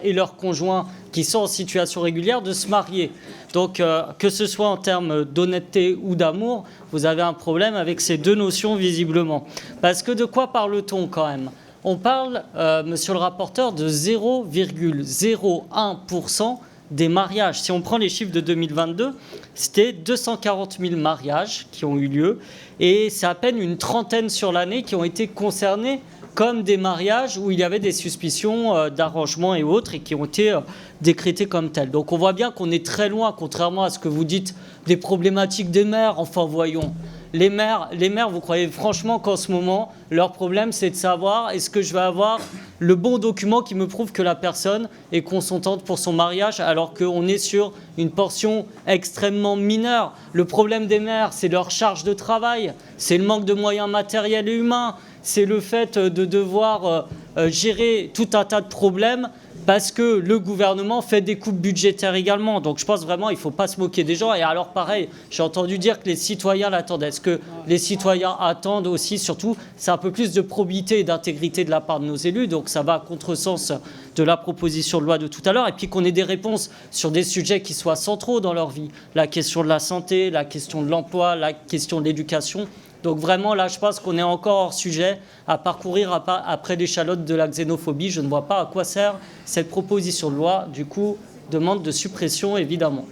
et leurs conjoints qui sont en situation régulière de se marier. Donc, que ce soit en termes d'honnêteté ou d'amour, vous avez un problème avec ces deux notions, visiblement. Parce que de quoi parle-t-on quand même ? On parle, monsieur le rapporteur, de 0,01% des mariages. Si on prend les chiffres de 2022, c'était 240 000 mariages qui ont eu lieu et c'est à peine une trentaine sur l'année qui ont été concernés comme des mariages où il y avait des suspicions d'arrangement et autres et qui ont été décrétés comme tels. Donc on voit bien qu'on est très loin, contrairement à ce que vous dites, des problématiques des maires. Enfin, voyons. Les maires, vous croyez franchement qu'en ce moment, leur problème, c'est de savoir est-ce que je vais avoir le bon document qui me prouve que la personne est consentante pour son mariage, alors qu'on est sur une portion extrêmement mineure. Le problème des maires, c'est leur charge de travail, c'est le manque de moyens matériels et humains, c'est le fait de devoir gérer tout un tas de problèmes parce que le gouvernement fait des coupes budgétaires également. Donc je pense vraiment qu'il ne faut pas se moquer des gens. Et alors pareil, j'ai entendu dire que les citoyens l'attendent. Est-ce que les citoyens attendent aussi, surtout, c'est un peu plus de probité et d'intégrité de la part de nos élus. Donc ça va à contresens de la proposition de loi de tout à l'heure. Et puis qu'on ait des réponses sur des sujets qui soient centraux dans leur vie. La question de la santé, la question de l'emploi, la question de l'éducation. Donc vraiment, là, je pense qu'on est encore hors sujet à parcourir après l'échalote de la xénophobie. Je ne vois pas à quoi sert cette proposition de loi. Du coup, demande de suppression, évidemment.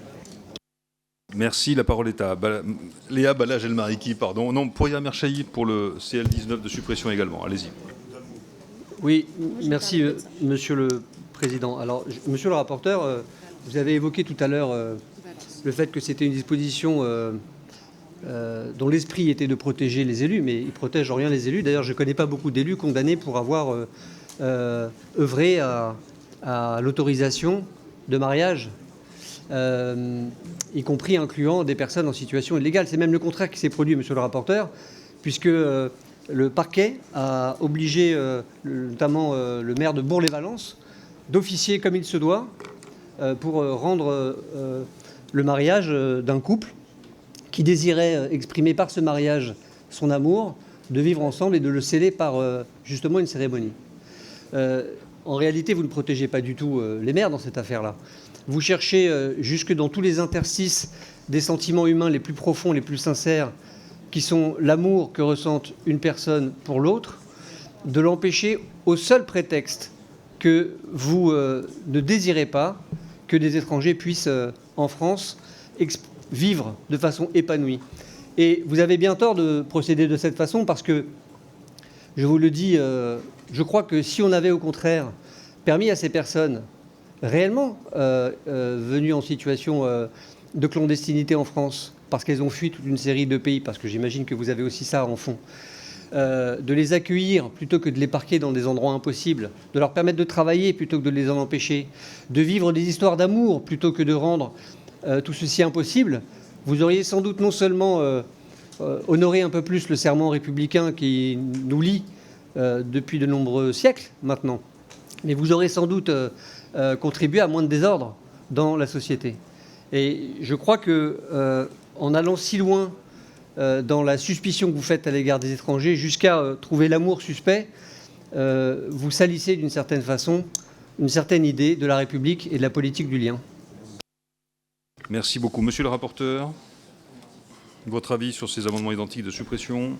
Merci. La parole est à Léa Balage-Elmariki, pardon. Non, Pouria Merchaï pour le CL19 de suppression également. Allez-y. Oui, merci, Monsieur le Président. Alors, Monsieur le rapporteur, vous avez évoqué tout à l'heure le fait que c'était une disposition dont l'esprit était de protéger les élus, mais il ne protège en rien les élus. D'ailleurs, je ne connais pas beaucoup d'élus condamnés pour avoir œuvré à l'autorisation de mariage, y compris incluant des personnes en situation illégale. C'est même le contraire qui s'est produit, monsieur le rapporteur, puisque le parquet a obligé notamment le maire de Bourg-les-Valences d'officier comme il se doit pour rendre le mariage d'un couple qui désirait exprimer par ce mariage son amour, de vivre ensemble et de le sceller par justement une cérémonie. En réalité, vous ne protégez pas du tout les maires dans cette affaire-là. Vous cherchez jusque dans tous les interstices des sentiments humains les plus profonds, les plus sincères, qui sont l'amour que ressentent une personne pour l'autre, de l'empêcher au seul prétexte que vous ne désirez pas que des étrangers puissent, en France, vivre de façon épanouie. Et vous avez bien tort de procéder de cette façon parce que, je vous le dis, je crois que si on avait au contraire permis à ces personnes réellement venues en situation de clandestinité en France, parce qu'elles ont fui toute une série de pays, parce que j'imagine que vous avez aussi ça en fond, de les accueillir plutôt que de les parquer dans des endroits impossibles, de leur permettre de travailler plutôt que de les en empêcher, de vivre des histoires d'amour plutôt que de rendre tout ceci impossible, vous auriez sans doute non seulement honoré un peu plus le serment républicain qui nous lie depuis de nombreux siècles maintenant, mais vous aurez sans doute contribué à moins de désordre dans la société. Et je crois que en allant si loin dans la suspicion que vous faites à l'égard des étrangers, jusqu'à trouver l'amour suspect, vous salissez d'une certaine façon une certaine idée de la République et de la politique du lien. Merci beaucoup. Monsieur le rapporteur, votre avis sur ces amendements identiques de suppression?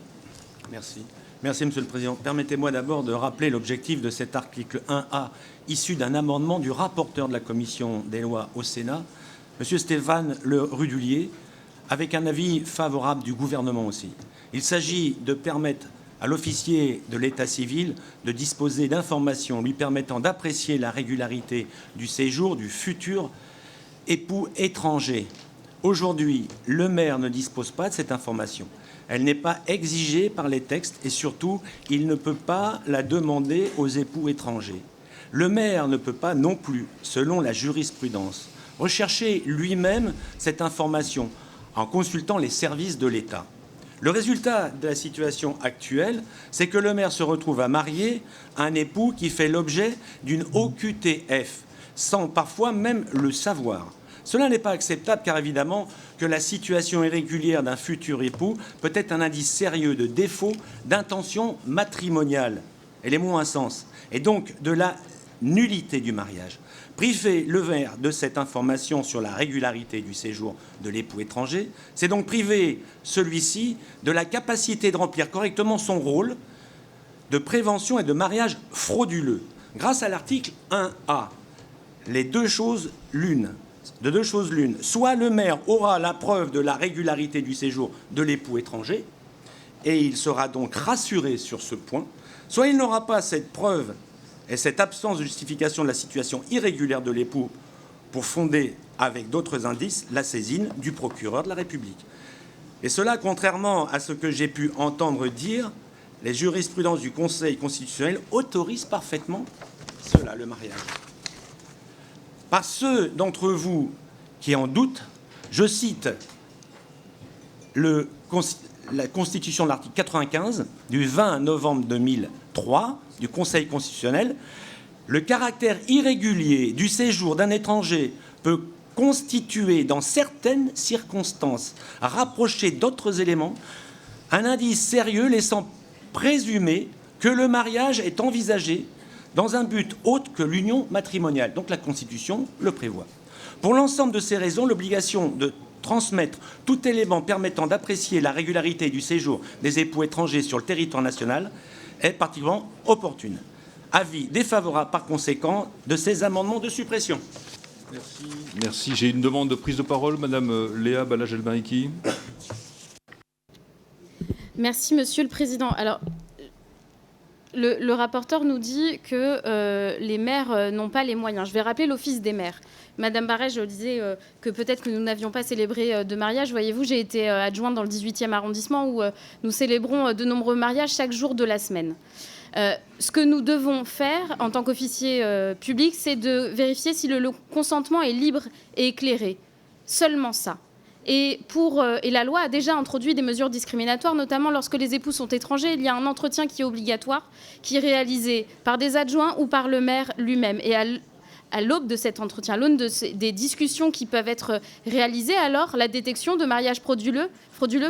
Merci. Merci, Monsieur le Président. Permettez-moi d'abord de rappeler l'objectif de cet article 1A, issu d'un amendement du rapporteur de la Commission des lois au Sénat, Monsieur Stéphane Le Rudulier, avec un avis favorable du gouvernement aussi. Il s'agit de permettre à l'officier de l'état civil de disposer d'informations lui permettant d'apprécier la régularité du séjour du futur époux étranger. Aujourd'hui, le maire ne dispose pas de cette information. Elle n'est pas exigée par les textes et surtout, il ne peut pas la demander aux époux étrangers. Le maire ne peut pas non plus, selon la jurisprudence, rechercher lui-même cette information en consultant les services de l'État. Le résultat de la situation actuelle, c'est que le maire se retrouve à marier un époux qui fait l'objet d'une OQTF, sans parfois même le savoir. Cela n'est pas acceptable car évidemment que la situation irrégulière d'un futur époux peut être un indice sérieux de défaut d'intention matrimoniale, et les mots ont un sens, et donc de la nullité du mariage. Priver le maire de cette information sur la régularité du séjour de l'époux étranger, c'est donc priver celui-ci de la capacité de remplir correctement son rôle de prévention et de mariage frauduleux. Grâce à l'article 1A, de deux choses l'une, soit le maire aura la preuve de la régularité du séjour de l'époux étranger, et il sera donc rassuré sur ce point, Soit il n'aura pas cette preuve et cette absence de justification de la situation irrégulière de l'époux pour fonder, avec d'autres indices, la saisine du procureur de la République. Et cela, contrairement à ce que j'ai pu entendre dire, les jurisprudences du Conseil constitutionnel autorisent parfaitement cela, le mariage. Par ceux d'entre vous qui en doutent, je cite la Constitution de l'article 95 du 20 novembre 2003 du Conseil constitutionnel. Le caractère irrégulier du séjour d'un étranger peut constituer, dans certaines circonstances rapprochées d'autres éléments, un indice sérieux laissant présumer que le mariage est envisagé dans un but autre que l'union matrimoniale. Donc la Constitution le prévoit. Pour l'ensemble de ces raisons, l'obligation de transmettre tout élément permettant d'apprécier la régularité du séjour des époux étrangers sur le territoire national est particulièrement opportune. Avis défavorable par conséquent de ces amendements de suppression. Merci. Merci. J'ai une demande de prise de parole, Madame Léa Balaj-El-Mariki. Merci, Monsieur le Président. Alors, le rapporteur nous dit que les maires n'ont pas les moyens. Je vais rappeler l'Office des maires. Madame Barret, je disais que peut-être que nous n'avions pas célébré de mariage. Voyez-vous, j'ai été adjointe dans le 18e arrondissement où nous célébrons de nombreux mariages chaque jour de la semaine. Ce que nous devons faire en tant qu'officier public, c'est de vérifier si le consentement est libre et éclairé. Seulement ça. Et la loi a déjà introduit des mesures discriminatoires, notamment lorsque les époux sont étrangers. Il y a un entretien qui est obligatoire, qui est réalisé par des adjoints ou par le maire lui-même. Et à l'aube de cet entretien, à l'aune des discussions qui peuvent être réalisées, alors la détection de mariages frauduleux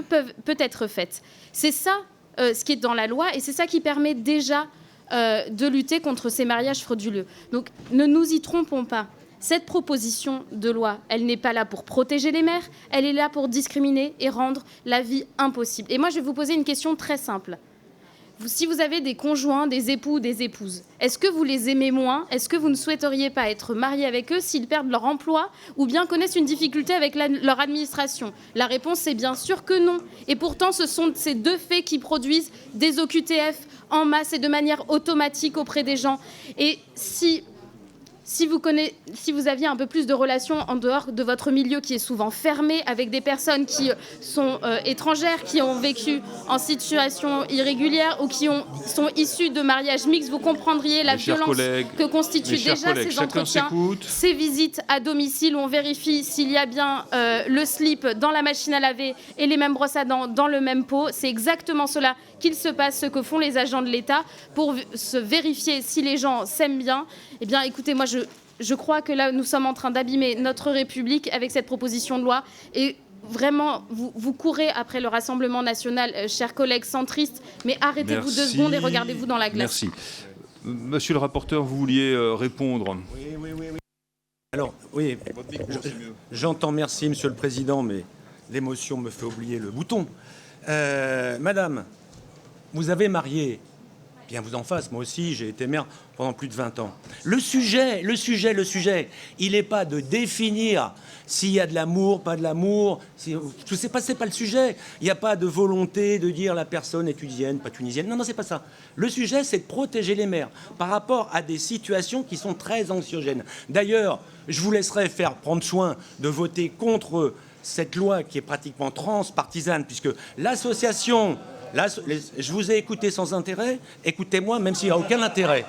peut être faite. C'est ça ce qui est dans la loi et c'est ça qui permet déjà de lutter contre ces mariages frauduleux. Donc ne nous y trompons pas. Cette proposition de loi, elle n'est pas là pour protéger les mères, elle est là pour discriminer et rendre la vie impossible. Et moi, je vais vous poser une question très simple. Si vous avez des conjoints, des époux, des épouses, est-ce que vous les aimez moins? Est-ce que vous ne souhaiteriez pas être marié avec eux s'ils perdent leur emploi ou bien connaissent une difficulté avec leur administration? La réponse est bien sûr que non. Et pourtant, ce sont ces deux faits qui produisent des OQTF en masse et de manière automatique auprès des gens. Et si vous aviez un peu plus de relations en dehors de votre milieu qui est souvent fermé avec des personnes qui sont étrangères, qui ont vécu en situation irrégulière ou qui sont issues de mariages mixtes, vous comprendriez la violence que constituent déjà ces entretiens, ces visites à domicile où on vérifie s'il y a bien le slip dans la machine à laver et les mêmes brosses à dents dans le même pot. C'est exactement cela qu'il se passe, ce que font les agents de l'État pour se vérifier si les gens s'aiment bien. Eh bien, écoutez, moi, je crois que là, nous sommes en train d'abîmer notre République avec cette proposition de loi. Et vraiment, vous courez après le Rassemblement national, chers collègues centristes, mais arrêtez-vous 2 secondes et regardez-vous dans la glace. Merci. Monsieur le rapporteur, vous vouliez répondre. Oui. Alors, oui, j'entends merci, Monsieur le Président, mais l'émotion me fait oublier le bouton. Madame, vous avez marié. Bien vous en face, moi aussi, j'ai été maire pendant plus de 20 ans. Le sujet, il n'est pas de définir s'il y a de l'amour, pas de l'amour. Je sais pas, c'est pas le sujet. Il n'y a pas de volonté de dire la personne est tunisienne, pas tunisienne. Non, c'est pas ça. Le sujet, c'est de protéger les maires par rapport à des situations qui sont très anxiogènes. D'ailleurs, je vous laisserai prendre soin de voter contre cette loi qui est pratiquement transpartisane, puisque l'association... Là, je vous ai écouté sans intérêt. Écoutez-moi, même s'il n'y a aucun intérêt.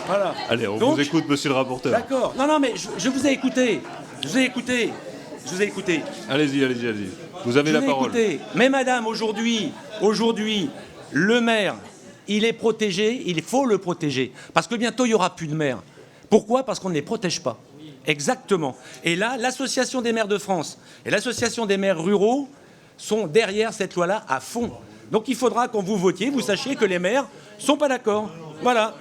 Voilà. Allez, on vous écoute, monsieur le rapporteur. D'accord. Non, mais je vous ai écouté. Je vous ai écouté. Allez-y. Vous avez la parole. Mais madame, aujourd'hui, le maire, il est protégé. Il faut le protéger. Parce que bientôt, il n'y aura plus de maire. Pourquoi? Parce qu'on ne les protège pas. Exactement. Et là, l'Association des maires de France et l'Association des maires ruraux sont derrière cette loi-là à fond. Donc il faudra, quand vous votiez, vous sachiez que les maires ne sont pas d'accord. Voilà.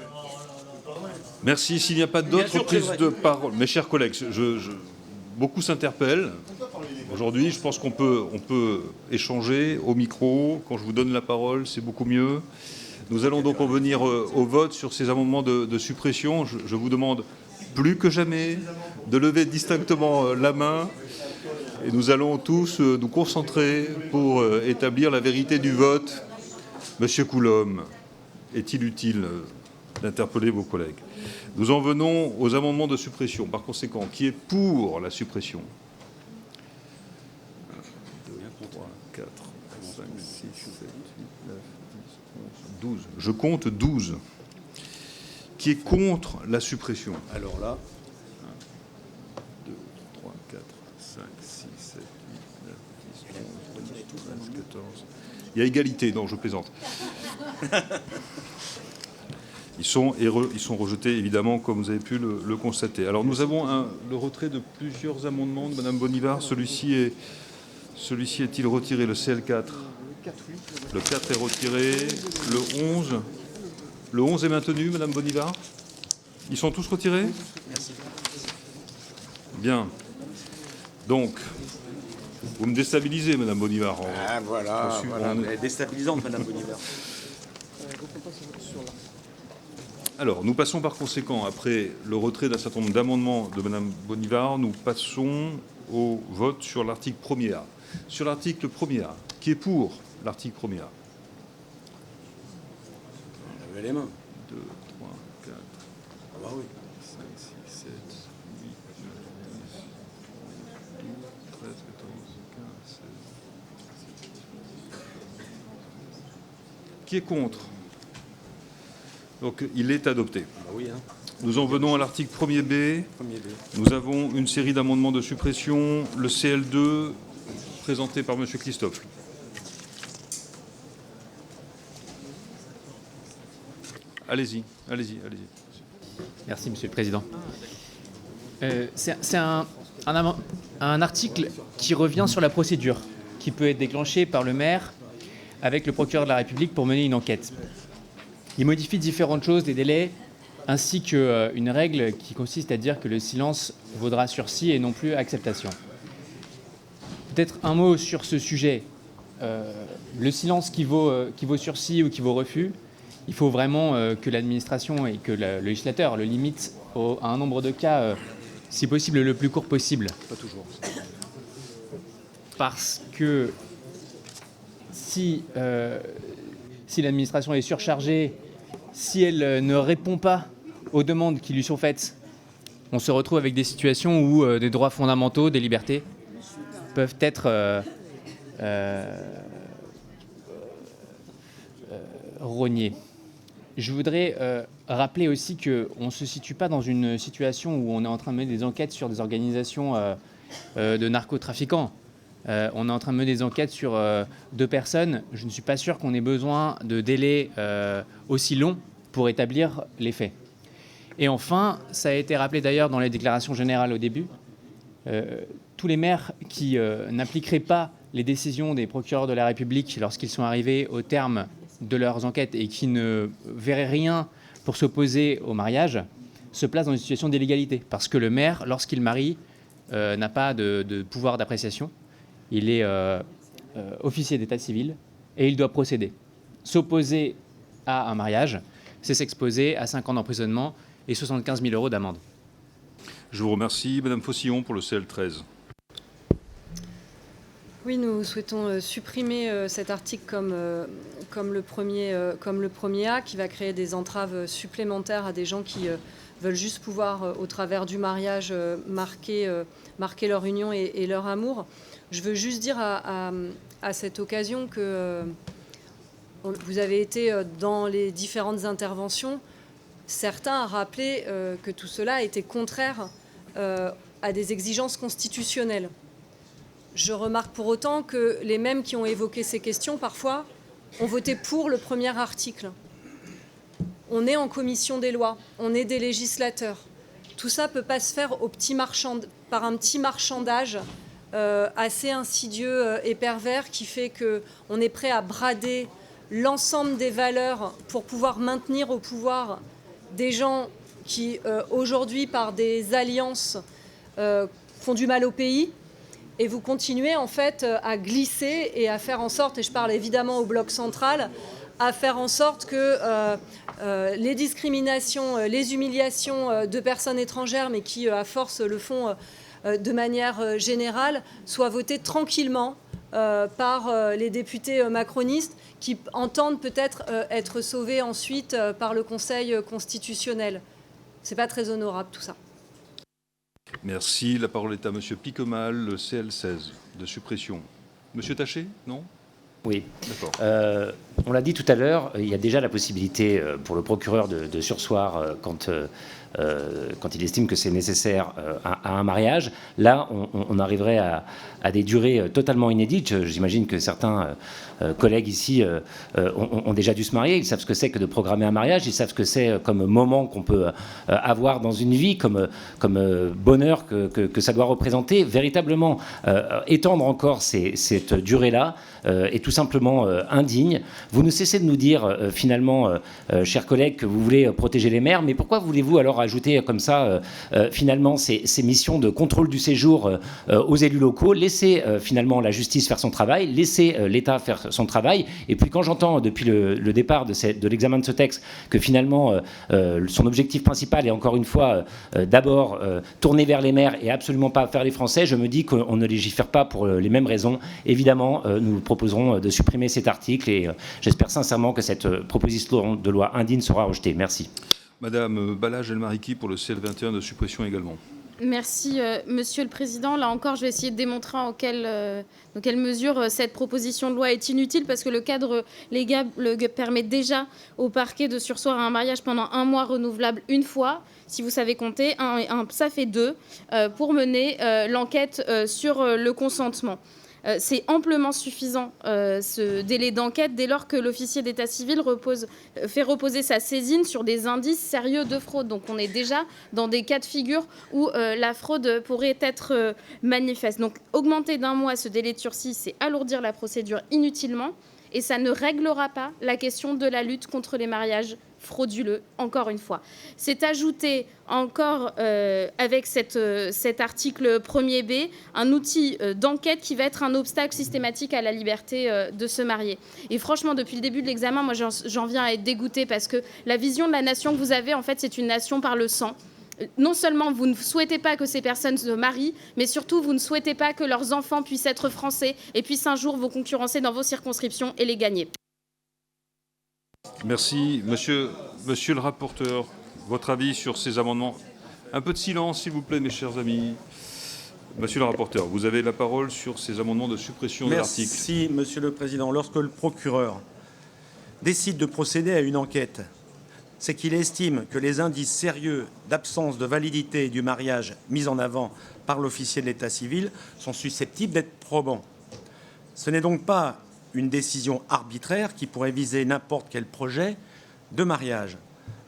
Merci. S'il n'y a pas d'autres prises de parole, mes chers collègues, beaucoup s'interpellent. Aujourd'hui, je pense qu'on peut échanger au micro. Quand je vous donne la parole, c'est beaucoup mieux. Nous allons donc en venir au vote sur ces amendements de suppression. Je vous demande plus que jamais de lever distinctement la main. Et nous allons tous nous concentrer pour établir la vérité du vote. Monsieur Coulombe. est-il utile d'interpeller vos collègues? Nous en venons aux amendements de suppression. Par conséquent, qui est pour la suppression? 1, 2, 3, 4, 5, 6, 7, 8, 9, 10, 11, 12. Je compte 12. Qui est contre la suppression? Alors là, 1, 2, 3, 4, 5, 6, 7, 8, 9, 10, 11, 12, 13, 14. Il y a égalité, non, je plaisante. Ils sont rejetés, évidemment, comme vous avez pu le constater. Alors, nous avons le retrait de plusieurs amendements de Mme Bonivard. Celui-ci est-il retiré? Le CL4. Le 4 est retiré. Le 11. Le 11 est maintenu, Mme Bonivard? Ils sont tous retirés? Merci. Bien. Donc, vous me déstabilisez, Mme Bonivard. Voilà, elle est déstabilisante, Mme Bonivard. Alors, nous passons par conséquent, après le retrait d'un certain nombre d'amendements de Mme Bonivard, nous passons au vote sur l'article 1er A. Sur l'article 1er A, qui est pour l'article 1er A? Levez les mains. 2, 3, 4, Ah bah oui. 5, 6, 7, 8, 9, 10, 12, 13, 14, 15, 16, 17. Qui est contre? Donc, il est adopté. Bah oui, hein. Nous en venons à l'article 1er B. Nous avons une série d'amendements de suppression. Le CL2, présenté par M. Christophe. Allez-y, allez-y, allez-y. Merci, Monsieur le Président. C'est un article qui revient sur la procédure qui peut être déclenchée par le maire avec le procureur de la République pour mener une enquête. Il modifie différentes choses, des délais, ainsi qu'une règle qui consiste à dire que le silence vaudra sursis et non plus acceptation. Peut-être un mot sur ce sujet. Le silence qui vaut sursis ou qui vaut refus, il faut vraiment que l'administration et que le législateur le limite à un nombre de cas, si possible, le plus court possible. Pas toujours. Parce que si l'administration est surchargée, si elle ne répond pas aux demandes qui lui sont faites, on se retrouve avec des situations où des droits fondamentaux, des libertés peuvent être rognés. Je voudrais rappeler aussi qu'on ne se situe pas dans une situation où on est en train de mener des enquêtes sur des organisations de narcotrafiquants. On est en train de mener des enquêtes sur 2 personnes. Je ne suis pas sûr qu'on ait besoin de délais aussi longs pour établir les faits. Et enfin, ça a été rappelé d'ailleurs dans les déclarations générales au début, tous les maires qui n'appliqueraient pas les décisions des procureurs de la République lorsqu'ils sont arrivés au terme de leurs enquêtes et qui ne verraient rien pour s'opposer au mariage, se placent dans une situation d'illégalité. Parce que le maire, lorsqu'il marie, n'a pas de pouvoir d'appréciation. Il est officier d'état civil et il doit procéder. S'opposer à un mariage, c'est s'exposer à 5 ans d'emprisonnement et 75 000 € d'amende. Je vous remercie. Madame Faucillon pour le CL13. Oui, nous souhaitons supprimer cet article comme le premier A, qui va créer des entraves supplémentaires à des gens qui veulent juste pouvoir, au travers du mariage, marquer leur union et leur amour. Je veux juste dire à cette occasion que vous avez été dans les différentes interventions, certains ont rappelé que tout cela était contraire à des exigences constitutionnelles. Je remarque pour autant que les mêmes qui ont évoqué ces questions, parfois, ont voté pour le premier article. On est en commission des lois, on est des législateurs. Tout ça ne peut pas se faire par un petit marchandage assez insidieux et pervers qui fait qu'on est prêt à brader l'ensemble des valeurs pour pouvoir maintenir au pouvoir des gens qui, aujourd'hui, par des alliances, font du mal au pays. Et vous continuez en fait à glisser et à faire en sorte, et je parle évidemment au bloc central, à faire en sorte que les discriminations, les humiliations de personnes étrangères, mais qui à force le font de manière générale, soient votées tranquillement par les députés macronistes qui entendent peut-être être sauvés ensuite par le Conseil constitutionnel. Ce n'est pas très honorable tout ça. Merci. La parole est à Monsieur Piquemal, le CL16 de suppression. Monsieur Taché, non? Oui. D'accord. On l'a dit tout à l'heure, il y a déjà la possibilité pour le procureur de surseoir quand il estime que c'est nécessaire à un mariage. Là, on arriverait à des durées totalement inédites. J'imagine que certains collègues ici ont déjà dû se marier. Ils savent ce que c'est que de programmer un mariage. Ils savent ce que c'est comme moment qu'on peut avoir dans une vie, comme bonheur que ça doit représenter. Véritablement, étendre encore cette durée-là est tout simplement indigne. Vous ne cessez de nous dire, finalement, chers collègues, que vous voulez protéger les maires, mais pourquoi voulez-vous alors ajouter comme ça, finalement, ces missions de contrôle du séjour aux élus locaux? Laissez finalement la justice faire son travail, laissez l'État faire son travail. Et puis quand j'entends depuis le départ de l'examen de ce texte que finalement son objectif principal est encore une fois d'abord tourner vers les maires et absolument pas vers les Français, je me dis qu'on ne légifère pas pour les mêmes raisons. Évidemment, nous proposerons de supprimer cet article et j'espère sincèrement que cette proposition de loi indigne sera rejetée. Merci. Madame Balage-Elmariki pour le CL21 de suppression également. Merci, Monsieur le Président. Là encore, je vais essayer de démontrer dans quelle mesure cette proposition de loi est inutile, parce que le cadre légal permet déjà au parquet de surseoir à un mariage pendant 1 mois renouvelable une fois, si vous savez compter, ça fait 2, pour mener l'enquête sur le consentement. C'est amplement suffisant, ce délai d'enquête, dès lors que l'officier d'état civil fait reposer sa saisine sur des indices sérieux de fraude. Donc on est déjà dans des cas de figure où la fraude pourrait être manifeste. Donc augmenter d'1 mois ce délai de sursis, c'est alourdir la procédure inutilement et ça ne réglera pas la question de la lutte contre les mariages frauduleux, encore une fois. C'est ajouter encore, avec cet article 1er B, un outil d'enquête qui va être un obstacle systématique à la liberté de se marier. Et franchement, depuis le début de l'examen, moi j'en viens à être dégoûtée, parce que la vision de la nation que vous avez, en fait, c'est une nation par le sang. Non seulement vous ne souhaitez pas que ces personnes se marient, mais surtout vous ne souhaitez pas que leurs enfants puissent être français et puissent un jour vous concurrencer dans vos circonscriptions et les gagner. Merci. Monsieur le rapporteur, votre avis sur ces amendements? Un peu de silence, s'il vous plaît, mes chers amis. Monsieur le rapporteur, vous avez la parole sur ces amendements de suppression de l'article. Merci, Monsieur le Président. Lorsque le procureur décide de procéder à une enquête, c'est qu'il estime que les indices sérieux d'absence de validité du mariage mis en avant par l'officier de l'état civil sont susceptibles d'être probants. Ce n'est donc pas une décision arbitraire qui pourrait viser n'importe quel projet de mariage.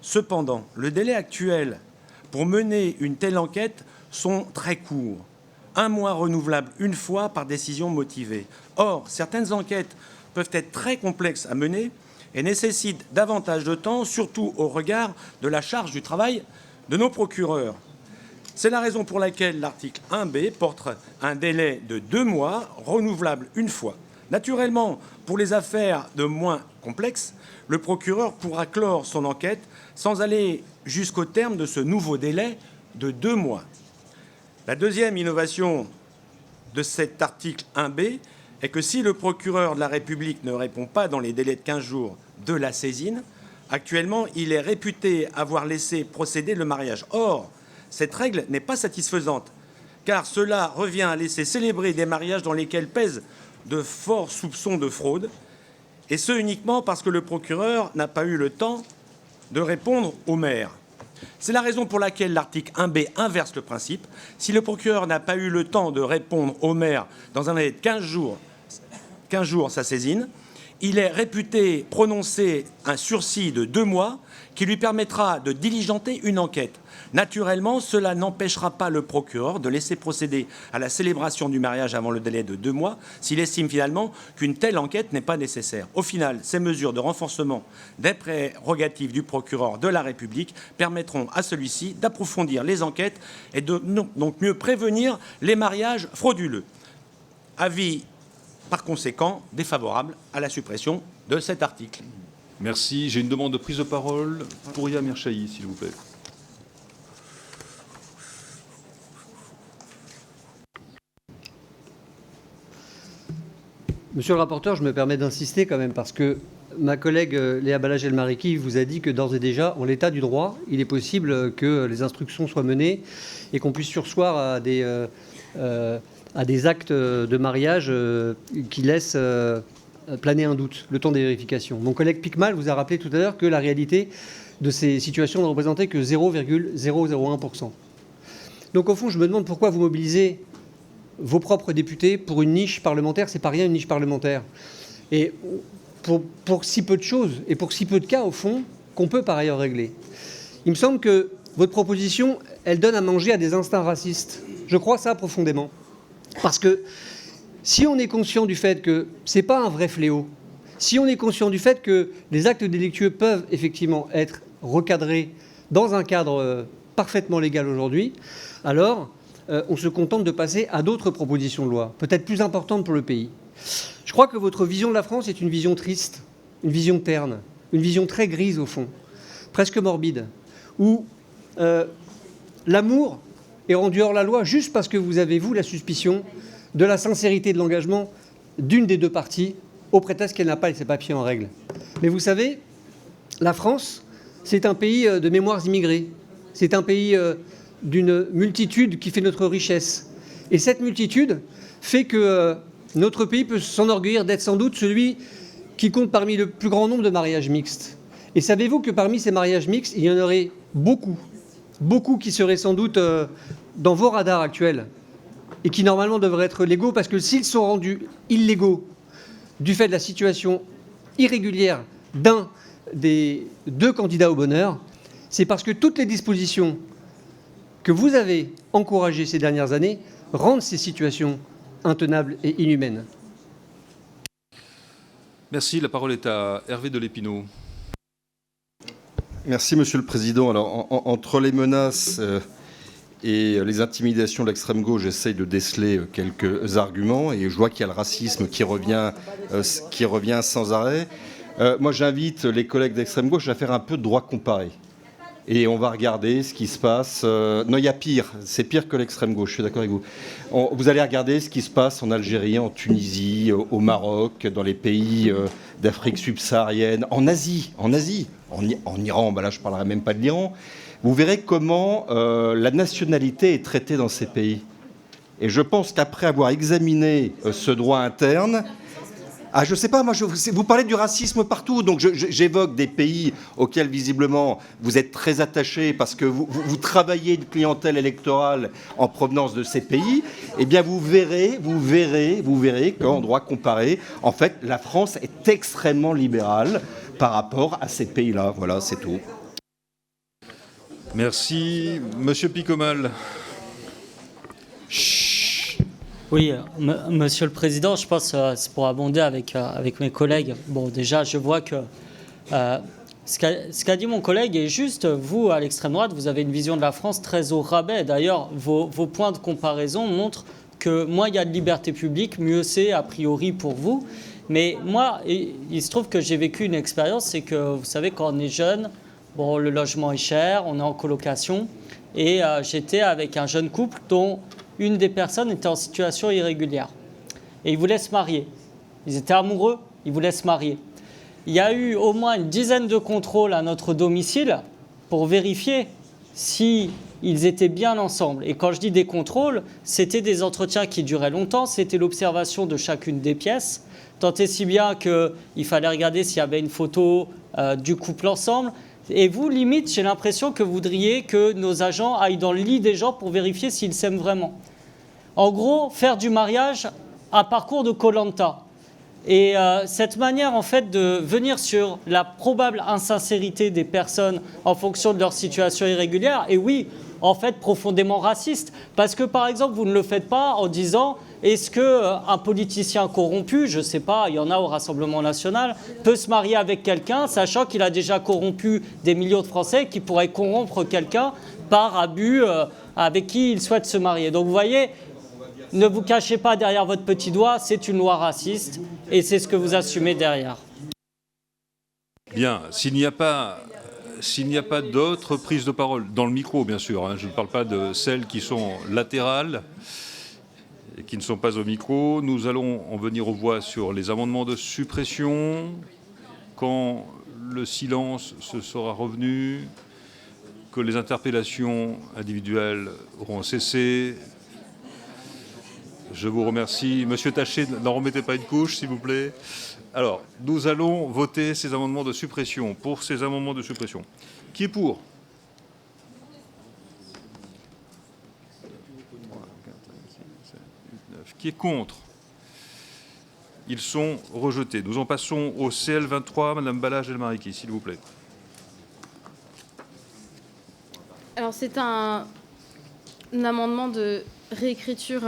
Cependant, le délai actuel pour mener une telle enquête sont très courts. 1 mois renouvelable une fois par décision motivée. Or, certaines enquêtes peuvent être très complexes à mener et nécessitent davantage de temps, surtout au regard de la charge du travail de nos procureurs. C'est la raison pour laquelle l'article 1B porte un délai de 2 mois, renouvelable une fois. Naturellement, pour les affaires de moins complexes, le procureur pourra clore son enquête sans aller jusqu'au terme de ce nouveau délai de 2 mois. La deuxième innovation de cet article 1B est que si le procureur de la République ne répond pas dans les délais de 15 jours de la saisine, actuellement, il est réputé avoir laissé procéder le mariage. Or, cette règle n'est pas satisfaisante, car cela revient à laisser célébrer des mariages dans lesquels pèsent de forts soupçons de fraude, et ce uniquement parce que le procureur n'a pas eu le temps de répondre au maire. C'est la raison pour laquelle l'article 1B inverse le principe. Si le procureur n'a pas eu le temps de répondre au maire dans un délai de 15 jours sa saisine, il est réputé prononcer un sursis de 2 mois qui lui permettra de diligenter une enquête. Naturellement, cela n'empêchera pas le procureur de laisser procéder à la célébration du mariage avant le délai de 2 mois s'il estime finalement qu'une telle enquête n'est pas nécessaire. Au final, ces mesures de renforcement des prérogatives du procureur de la République permettront à celui-ci d'approfondir les enquêtes et de donc mieux prévenir les mariages frauduleux. Avis par conséquent défavorable à la suppression de cet article. Merci. J'ai une demande de prise de parole. Pouria Mirchahi, s'il vous plaît. Monsieur le rapporteur, je me permets d'insister quand même parce que ma collègue Léa Balage-Elmariki vous a dit que d'ores et déjà, en l'état du droit, il est possible que les instructions soient menées et qu'on puisse surseoir à des actes de mariage qui laissent planer un doute, le temps des vérifications. Mon collègue Picmal vous a rappelé tout à l'heure que la réalité de ces situations ne représentait que 0,001%. Donc au fond, je me demande pourquoi vous mobilisez vos propres députés pour une niche parlementaire. C'est pas rien, une niche parlementaire. Et pour si peu de choses et pour si peu de cas, au fond, qu'on peut par ailleurs régler. Il me semble que votre proposition, elle donne à manger à des instincts racistes. Je crois ça profondément. Parce que si on est conscient du fait que ce n'est pas un vrai fléau, si on est conscient du fait que les actes délictueux peuvent effectivement être recadrés dans un cadre parfaitement légal aujourd'hui, alors on se contente de passer à d'autres propositions de loi, peut-être plus importantes pour le pays. Je crois que votre vision de la France est une vision triste, une vision terne, une vision très grise au fond, presque morbide, où l'amour est rendu hors la loi juste parce que vous avez, vous, la suspicion de la sincérité de l'engagement d'une des deux parties, au prétexte qu'elle n'a pas ses papiers en règle. Mais vous savez, la France, c'est un pays de mémoires immigrées. C'est un pays d'une multitude qui fait notre richesse. Et cette multitude fait que notre pays peut s'enorgueillir d'être sans doute celui qui compte parmi le plus grand nombre de mariages mixtes. Et savez-vous que parmi ces mariages mixtes, il y en aurait beaucoup qui seraient sans doute dans vos radars actuels et qui normalement devraient être légaux, parce que s'ils sont rendus illégaux du fait de la situation irrégulière d'un des deux candidats au bonheur, c'est parce que toutes les dispositions que vous avez encouragées ces dernières années rendent ces situations intenables et inhumaines. Merci. La parole est à Hervé de Lépinaud. Merci, Monsieur le Président. Alors, entre les menaces et les intimidations de l'extrême gauche, j'essaye de déceler quelques arguments, et je vois qu'il y a le racisme qui revient sans arrêt. Moi, j'invite les collègues d'extrême gauche à faire un peu de droit comparé. Et on va regarder ce qui se passe. Non, il y a pire. C'est pire que l'extrême gauche, je suis d'accord avec vous. Vous allez regarder ce qui se passe en Algérie, en Tunisie, au Maroc, dans les pays d'Afrique subsaharienne, en Asie, en Iran. Ben là, je ne parlerai même pas de l'Iran. Vous verrez comment la nationalité est traitée dans ces pays. Et je pense qu'après avoir examiné ce droit interne... Ah, je ne sais pas, moi, vous parlez du racisme partout, donc j'évoque des pays auxquels, visiblement, vous êtes très attachés parce que vous travaillez une clientèle électorale en provenance de ces pays. Eh bien, vous verrez qu'en droit comparé, en fait, la France est extrêmement libérale par rapport à ces pays-là. Voilà, c'est tout. Merci. Monsieur Picomal. Oui, Monsieur le Président, je pense que c'est pour abonder avec mes collègues. Bon, déjà, je vois que ce qu'a dit mon collègue est juste. Vous, à l'extrême droite, vous avez une vision de la France très au rabais. D'ailleurs, vos points de comparaison montrent que moins il y a de liberté publique, mieux c'est a priori pour vous. Mais moi, il se trouve que j'ai vécu une expérience, c'est que vous savez, quand on est jeune, bon, le logement est cher, on est en colocation, et j'étais avec un jeune couple dont une des personnes était en situation irrégulière. Et ils voulaient se marier. Ils étaient amoureux, ils voulaient se marier. Il y a eu au moins une dizaine de contrôles à notre domicile pour vérifier s'ils étaient bien ensemble. Et quand je dis des contrôles, c'était des entretiens qui duraient longtemps, c'était l'observation de chacune des pièces, tant et si bien qu'il fallait regarder s'il y avait une photo du couple ensemble. Et vous, limite, j'ai l'impression que vous voudriez que nos agents aillent dans le lit des gens pour vérifier s'ils s'aiment vraiment. En gros, faire du mariage un parcours de Koh-Lanta. Et cette manière, en fait, de venir sur la probable insincérité des personnes en fonction de leur situation irrégulière, et oui, en fait, profondément raciste. Parce que, par exemple, vous ne le faites pas en disant... Est-ce qu'un politicien corrompu, je ne sais pas, il y en a au Rassemblement national, peut se marier avec quelqu'un, sachant qu'il a déjà corrompu des millions de Français qui pourraient corrompre quelqu'un par abus avec qui il souhaite se marier. Donc vous voyez, ne vous cachez pas derrière votre petit doigt, c'est une loi raciste et c'est ce que vous assumez derrière. Bien, s'il n'y a pas d'autres prises de parole, dans le micro bien sûr, hein, je ne parle pas de celles qui sont latérales. et qui ne sont pas au micro. Nous allons en venir aux voix sur les amendements de suppression. Quand le silence se sera revenu, que les interpellations individuelles auront cessé. Je vous remercie. Monsieur Taché, n'en remettez pas une couche, s'il vous plaît. Alors, nous allons voter ces amendements de suppression. Pour ces amendements de suppression, qui est pour ? Qui est contre ? Ils sont rejetés. Nous en passons au CL23. Madame Balage-Elmariki, s'il vous plaît. Alors, c'est un amendement de réécriture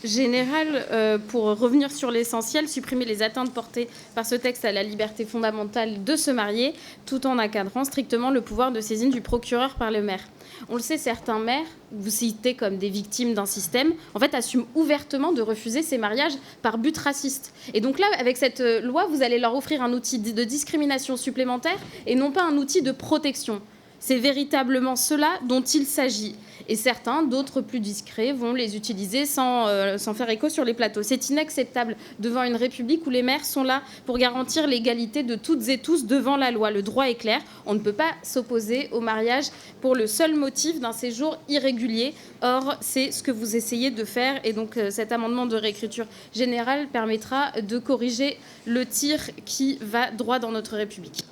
générale pour revenir sur l'essentiel, supprimer les atteintes portées par ce texte à la liberté fondamentale de se marier, tout en encadrant strictement le pouvoir de saisine du procureur par le maire. On le sait, certains maires, vous citez comme des victimes d'un système, en fait, assument ouvertement de refuser ces mariages par but raciste. Et donc là, avec cette loi, vous allez leur offrir un outil de discrimination supplémentaire et non pas un outil de protection. C'est véritablement cela dont il s'agit. Et certains, d'autres plus discrets, vont les utiliser sans faire écho sur les plateaux. C'est inacceptable devant une République où les maires sont là pour garantir l'égalité de toutes et tous devant la loi. Le droit est clair. On ne peut pas s'opposer au mariage pour le seul motif d'un séjour irrégulier. Or, c'est ce que vous essayez de faire. Et donc, cet amendement de réécriture générale permettra de corriger le tir qui va droit dans notre République.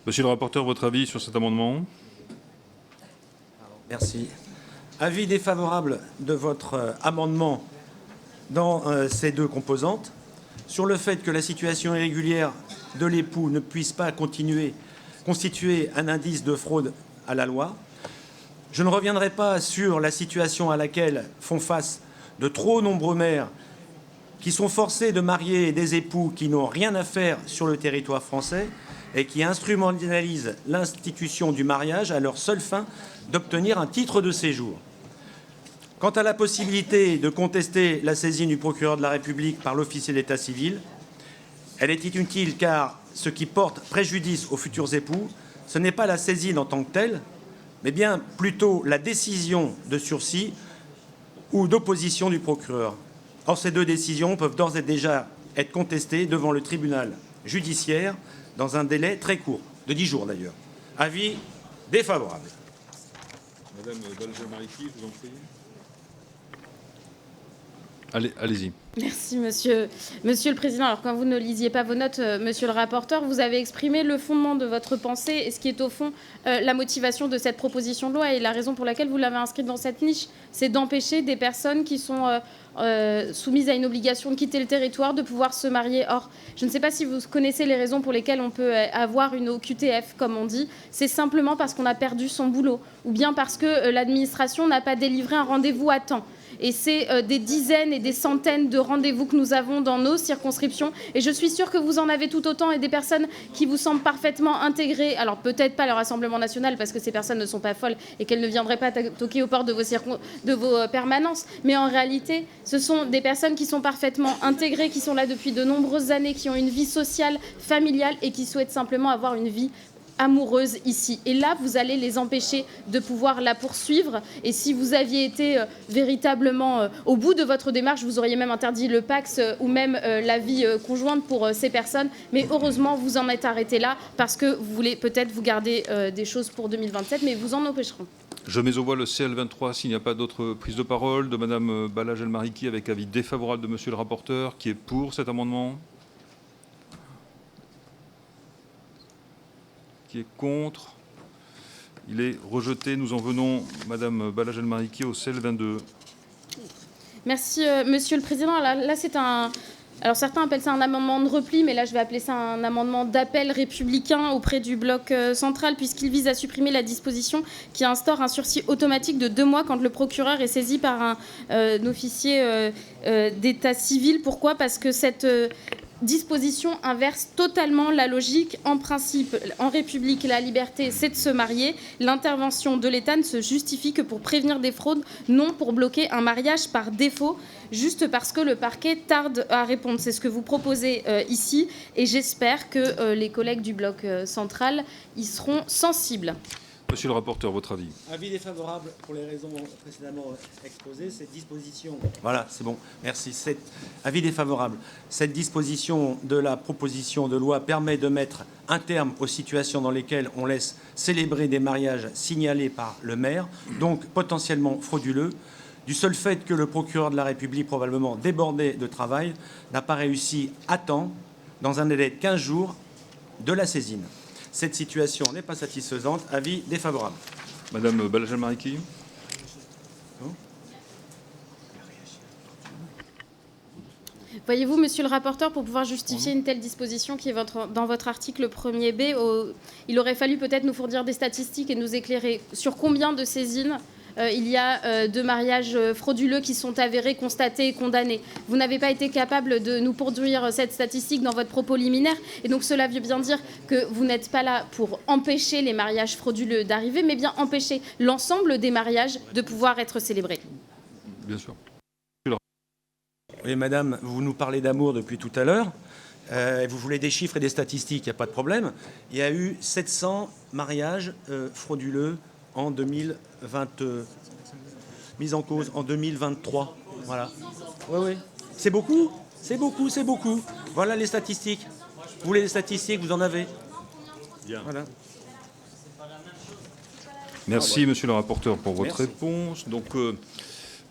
Monsieur le rapporteur, votre avis sur cet amendement ? Merci. Avis défavorable de votre amendement dans ces deux composantes. Sur le fait que la situation irrégulière de l'époux ne puisse pas constituer un indice de fraude à la loi. Je ne reviendrai pas sur la situation à laquelle font face de trop nombreux maires qui sont forcés de marier des époux qui n'ont rien à faire sur le territoire français et qui instrumentalisent l'institution du mariage à leur seule fin d'obtenir un titre de séjour. Quant à la possibilité de contester la saisine du procureur de la République par l'officier d'état civil, elle est inutile car ce qui porte préjudice aux futurs époux, ce n'est pas la saisine en tant que telle, mais bien plutôt la décision de sursis ou d'opposition du procureur. Or, ces deux décisions peuvent d'ores et déjà être contestées devant le tribunal judiciaire dans un délai très court, de 10 jours d'ailleurs. Avis défavorable. Madame Balage-Elmariki, je vous en prie. Allez-y. Merci, monsieur le Président. Alors, quand vous ne lisiez pas vos notes, monsieur le rapporteur, vous avez exprimé le fondement de votre pensée et ce qui est au fond la motivation de cette proposition de loi et la raison pour laquelle vous l'avez inscrite dans cette niche, c'est d'empêcher des personnes qui sont soumises à une obligation de quitter le territoire, de pouvoir se marier. Or, je ne sais pas si vous connaissez les raisons pour lesquelles on peut avoir une OQTF, comme on dit. C'est simplement parce qu'on a perdu son boulot ou bien parce que l'administration n'a pas délivré un rendez-vous à temps. Et c'est des dizaines et des centaines de rendez-vous que nous avons dans nos circonscriptions. Et je suis sûre que vous en avez tout autant et des personnes qui vous semblent parfaitement intégrées. Alors peut-être pas le Rassemblement national parce que ces personnes ne sont pas folles et qu'elles ne viendraient pas toquer aux portes de vos permanences. Mais en réalité, ce sont des personnes qui sont parfaitement intégrées, qui sont là depuis de nombreuses années, qui ont une vie sociale, familiale et qui souhaitent simplement avoir une vie amoureuse ici. Et là, vous allez les empêcher de pouvoir la poursuivre. Et si vous aviez été véritablement au bout de votre démarche, vous auriez même interdit le Pacs ou même la vie conjointe pour ces personnes. Mais heureusement, vous en êtes arrêté là parce que vous voulez peut-être vous garder des choses pour 2027, mais vous en empêcheront. Je mets aux voix le CL23 s'il n'y a pas d'autres prises de parole de Madame Balage-Elmariki avec avis défavorable de Monsieur le rapporteur. Qui est pour cet amendement ? Qui est contre? Il est rejeté. Nous en venons, Madame Balage-Elmariki, au CL22. Merci, Monsieur le Président. Là, c'est un... Alors certains appellent ça un amendement de repli, mais là je vais appeler ça un amendement d'appel républicain auprès du bloc central, puisqu'il vise à supprimer la disposition qui instaure un sursis automatique de 2 mois quand le procureur est saisi par un officier d'état civil. Pourquoi ? Parce que cette disposition inverse totalement la logique. En principe, en République, la liberté, c'est de se marier. L'intervention de l'État ne se justifie que pour prévenir des fraudes, non pour bloquer un mariage par défaut, juste parce que le parquet tarde à répondre. C'est ce que vous proposez ici, et j'espère que les collègues du bloc central y seront sensibles. Monsieur le rapporteur, votre avis? Avis défavorable pour les raisons précédemment exposées. Cette disposition... Voilà, c'est bon, merci. Avis défavorable. Cette disposition de la proposition de loi permet de mettre un terme aux situations dans lesquelles on laisse célébrer des mariages signalés par le maire, donc potentiellement frauduleux, du seul fait que le procureur de la République, probablement débordé de travail, n'a pas réussi à temps, dans un délai de 15 jours, de la saisine. Cette situation n'est pas satisfaisante. Avis défavorable. Madame Balajal-Mariki. Voyez-vous, monsieur le rapporteur, pour pouvoir justifier une telle disposition qui est dans votre article 1er B, il aurait fallu peut-être nous fournir des statistiques et nous éclairer sur combien de saisines il y a de mariages frauduleux qui sont avérés, constatés et condamnés. Vous n'avez pas été capable de nous produire cette statistique dans votre propos liminaire. Et donc cela veut bien dire que vous n'êtes pas là pour empêcher les mariages frauduleux d'arriver, mais bien empêcher l'ensemble des mariages de pouvoir être célébrés. Bien sûr. Oui, madame, vous nous parlez d'amour depuis tout à l'heure. Vous voulez des chiffres et des statistiques, il n'y a pas de problème. Il y a eu 700 mariages frauduleux en 2020, mise en cause en 2023. Voilà. Oui, oui. C'est beaucoup. C'est beaucoup, c'est beaucoup. Voilà les statistiques. Vous voulez les statistiques, vous en avez. Bien. Voilà. Merci, monsieur le rapporteur, pour votre réponse. Donc,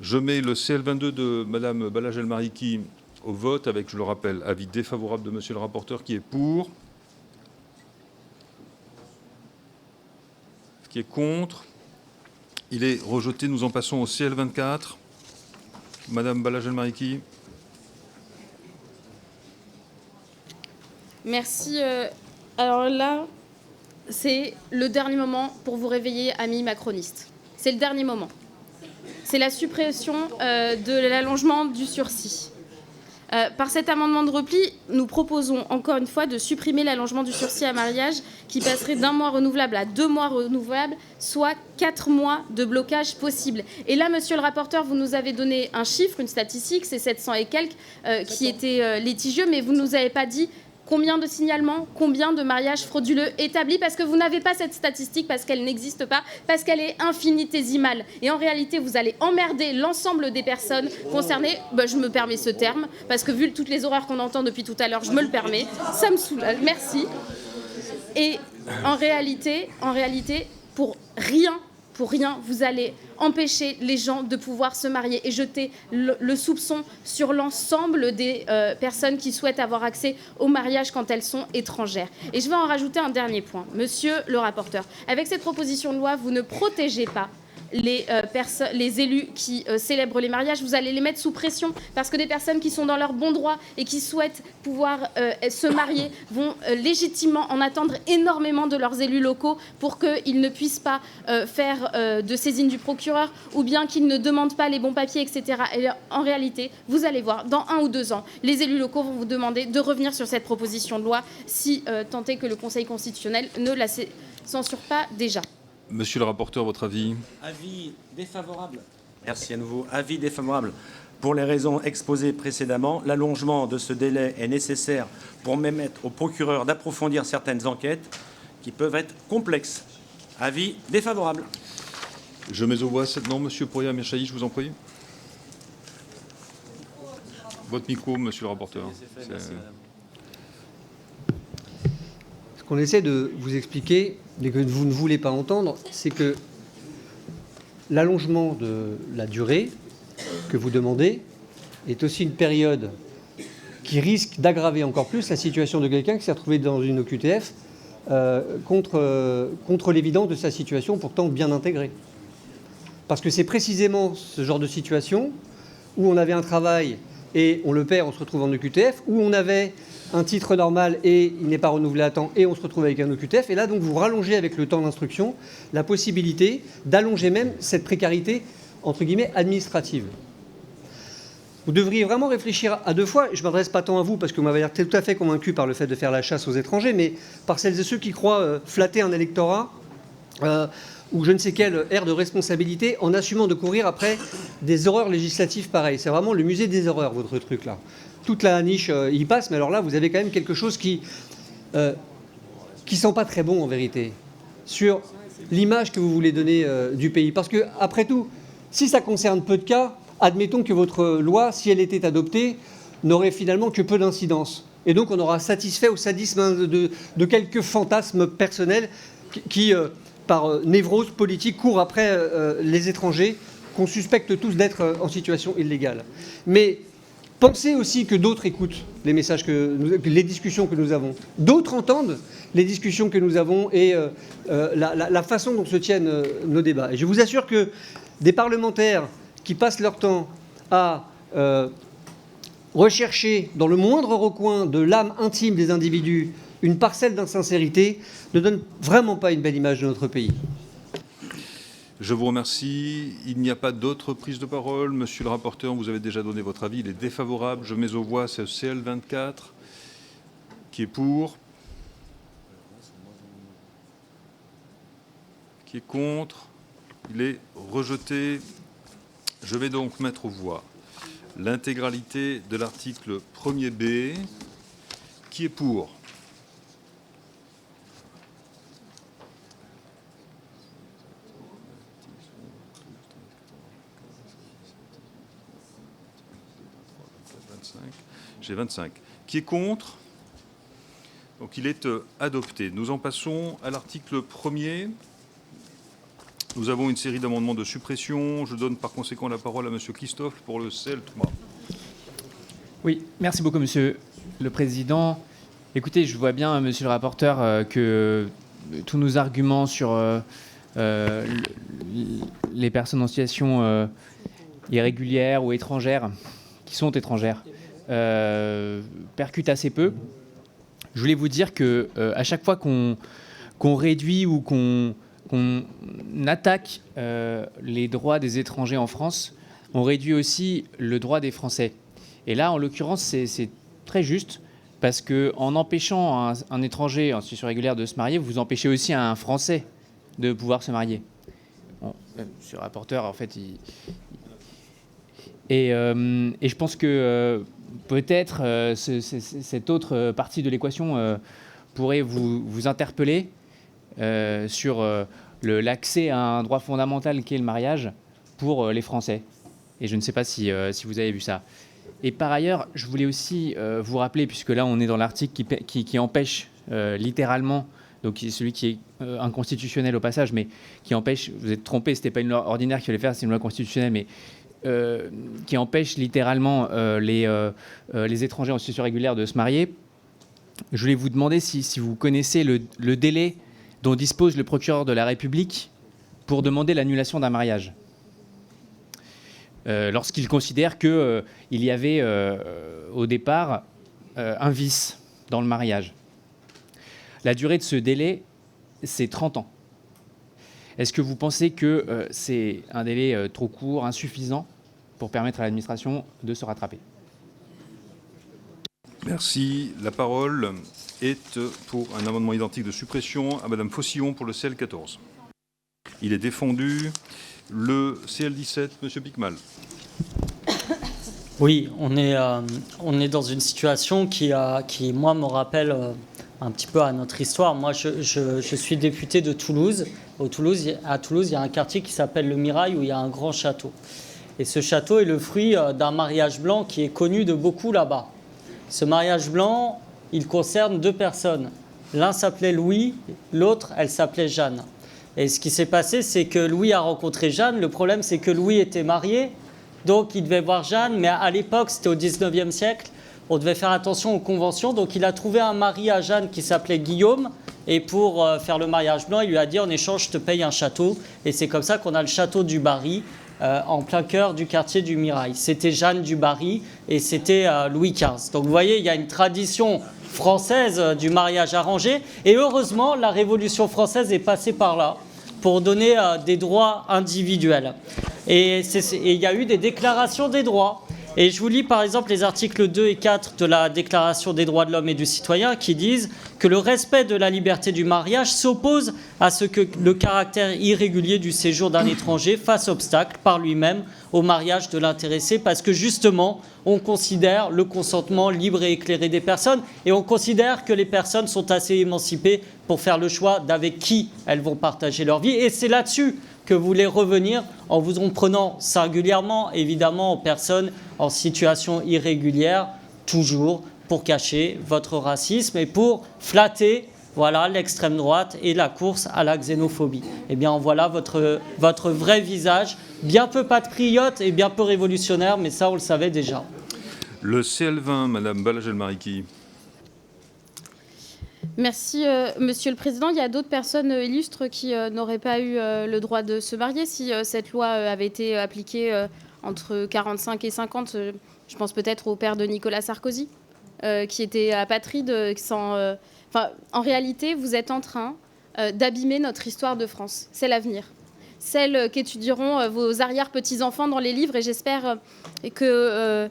je mets le CL22 de madame Balajal-Mariki au vote avec, je le rappelle, avis défavorable de monsieur le rapporteur qui est pour. Qui est contre. Il est rejeté. Nous en passons au CL24. Madame Balajal-Mariki. Merci. Alors là, c'est le dernier moment pour vous réveiller, amis macronistes. C'est le dernier moment. C'est la suppression de l'allongement du sursis. Par cet amendement de repli, nous proposons encore une fois de supprimer l'allongement du sursis à mariage qui passerait d'1 mois renouvelable à 2 mois renouvelables, soit 4 mois de blocage possible. Et là, monsieur le rapporteur, vous nous avez donné un chiffre, une statistique, c'est 700 et quelques qui étaient litigieux, mais vous ne nous avez pas dit combien de signalements, combien de mariages frauduleux établis, parce que vous n'avez pas cette statistique, parce qu'elle n'existe pas, parce qu'elle est infinitésimale. Et en réalité, vous allez emmerder l'ensemble des personnes concernées. Je me permets ce terme, parce que vu toutes les horreurs qu'on entend depuis tout à l'heure, je me le permets. Ça me soulage. Merci. Et en réalité, pour rien, vous allez empêcher les gens de pouvoir se marier et jeter le soupçon sur l'ensemble des personnes qui souhaitent avoir accès au mariage quand elles sont étrangères. Et je vais en rajouter un dernier point. Monsieur le rapporteur, avec cette proposition de loi, vous ne protégez pas les élus qui célèbrent les mariages, vous allez les mettre sous pression parce que des personnes qui sont dans leur bon droit et qui souhaitent pouvoir se marier vont légitimement en attendre énormément de leurs élus locaux pour qu'ils ne puissent pas faire de saisine du procureur ou bien qu'ils ne demandent pas les bons papiers, etc. Et en réalité, vous allez voir, dans 1 ou 2 ans, les élus locaux vont vous demander de revenir sur cette proposition de loi si tant est que le Conseil constitutionnel ne la censure pas déjà. Monsieur le rapporteur, votre avis? Avis défavorable. Merci à nouveau. Avis défavorable. Pour les raisons exposées précédemment, l'allongement de ce délai est nécessaire pour permettre au procureur d'approfondir certaines enquêtes qui peuvent être complexes. Avis défavorable. Je mets au voix cette... Non, monsieur Poria Merchaï, je vous en prie. Votre micro, monsieur le rapporteur. Merci, madame. Ce qu'on essaie de vous expliquer, mais que vous ne voulez pas entendre, c'est que l'allongement de la durée que vous demandez est aussi une période qui risque d'aggraver encore plus la situation de quelqu'un qui s'est retrouvé dans une OQTF contre l'évidence de sa situation pourtant bien intégrée. Parce que c'est précisément ce genre de situation où on avait un travail et on le perd, on se retrouve en OQTF, où on avait un titre normal et il n'est pas renouvelé à temps et on se retrouve avec un OQTF. Et là, donc, vous rallongez avec le temps d'instruction la possibilité d'allonger même cette précarité, entre guillemets, administrative. Vous devriez vraiment réfléchir à 2 fois. Je ne m'adresse pas tant à vous parce que vous m'avez l'air tout à fait convaincu par le fait de faire la chasse aux étrangers, mais par celles et ceux qui croient flatter un électorat ou je ne sais quelle ère de responsabilité en assumant de courir après des horreurs législatives pareilles. C'est vraiment le musée des horreurs, votre truc là. Toute la niche y passe, mais alors là, vous avez quand même quelque chose qui sent pas très bon en vérité. Sur l'image que vous voulez donner du pays. Parce que, après tout, si ça concerne peu de cas, admettons que votre loi, si elle était adoptée, n'aurait finalement que peu d'incidence. Et donc on aura satisfait au sadisme de quelques fantasmes personnels qui par névrose politique, courent après les étrangers qu'on suspecte tous d'être en situation illégale. Mais pensez aussi que d'autres écoutent les messages, les discussions que nous avons. D'autres entendent les discussions que nous avons et la façon dont se tiennent nos débats. Et je vous assure que des parlementaires qui passent leur temps à rechercher dans le moindre recoin de l'âme intime des individus une parcelle d'insincérité ne donne vraiment pas une belle image de notre pays. Je vous remercie. Il n'y a pas d'autres prises de parole. Monsieur le rapporteur, vous avez déjà donné votre avis. Il est défavorable. Je mets aux voix ce CL24. Qui est pour? Qui est contre? Il est rejeté. Je vais donc mettre aux voix l'intégralité de l'article 1er B. Qui est pour? J'ai 25. Qui est contre? Donc il est adopté. Nous en passons à l'article 1er. Nous avons une série d'amendements de suppression. Je donne par conséquent la parole à Monsieur Christophe pour le CL3. Oui, merci beaucoup, Monsieur le Président. Écoutez, je vois bien, Monsieur le rapporteur, que tous nos arguments sur les personnes en situation irrégulière ou étrangère, qui sont étrangères, percutent assez peu. Je voulais vous dire que à chaque fois qu'on réduit ou qu'on attaque les droits des étrangers en France, on réduit aussi le droit des Français. Et là, en l'occurrence, c'est très juste, parce qu'en empêchant un étranger en situation régulière de se marier, vous empêchez aussi un Français de pouvoir se marier. Bon, monsieur le rapporteur, en fait, et je pense que peut-être cette autre partie de l'équation pourrait vous interpeller sur l'accès à un droit fondamental qui est le mariage pour les Français. Et je ne sais pas si vous avez vu ça. Et par ailleurs, je voulais aussi vous rappeler, puisque là on est dans l'article qui empêche littéralement, donc celui qui est inconstitutionnel au passage, mais qui empêche, vous êtes trompé, ce n'était pas une loi ordinaire qu'il fallait faire, c'est une loi constitutionnelle, mais qui empêche littéralement les étrangers en situation régulière de se marier. Je voulais vous demander si vous connaissez le délai dont dispose le procureur de la République pour demander l'annulation d'un mariage, lorsqu'il considère qu'il y avait au départ un vice dans le mariage. La durée de ce délai, c'est 30 ans. Est-ce que vous pensez que c'est un délai trop court, insuffisant, pour permettre à l'administration de se rattraper? Merci. La parole est pour un amendement identique de suppression à Madame Faucillon pour le CL14. Il est défendu. Le CL17, Monsieur Picmal. Oui, on est dans une situation qui moi, me rappelle un petit peu à notre histoire. Moi, je suis député de Toulouse. À Toulouse, il y a un quartier qui s'appelle le Mirail où il y a un grand château. Et ce château est le fruit d'un mariage blanc qui est connu de beaucoup là-bas. Ce mariage blanc, il concerne deux personnes. L'un s'appelait Louis, l'autre, elle s'appelait Jeanne. Et ce qui s'est passé, c'est que Louis a rencontré Jeanne. Le problème, c'est que Louis était marié, donc il devait voir Jeanne. Mais à l'époque, c'était au 19e siècle, on devait faire attention aux conventions. Donc il a trouvé un mari à Jeanne qui s'appelait Guillaume. Et pour faire le mariage blanc, il lui a dit, en échange, je te paye un château. Et c'est comme ça qu'on a le château du Barry, en plein cœur du quartier du Mirail. C'était Jeanne du Barry et c'était Louis XV. Donc vous voyez, il y a une tradition française du mariage arrangé. Et heureusement, la Révolution française est passée par là pour donner des droits individuels. Et il y a eu des déclarations des droits. Et je vous lis par exemple les articles 2 et 4 de la Déclaration des droits de l'homme et du citoyen qui disent que le respect de la liberté du mariage s'oppose à ce que le caractère irrégulier du séjour d'un étranger fasse obstacle par lui-même au mariage de l'intéressé, parce que justement, on considère le consentement libre et éclairé des personnes, et on considère que les personnes sont assez émancipées pour faire le choix d'avec qui elles vont partager leur vie. Et c'est là-dessus que vous voulez revenir, en vous en prenant singulièrement, évidemment, aux personnes en situation irrégulière, toujours pour cacher votre racisme et pour flatter, voilà, l'extrême droite et la course à la xénophobie. Eh bien, voilà votre vrai visage, bien peu patriote et bien peu révolutionnaire, mais ça, on le savait déjà. Le CL20, Madame Balagel-Mariki. Merci, Monsieur le Président. Il y a d'autres personnes illustres qui n'auraient pas eu le droit de se marier si cette loi avait été appliquée entre 45 et 50. Je pense peut-être au père de Nicolas Sarkozy, qui était apatride. En réalité, vous êtes en train d'abîmer notre histoire de France. C'est l'avenir. Celle qu'étudieront vos arrière-petits-enfants dans les livres, et j'espère que...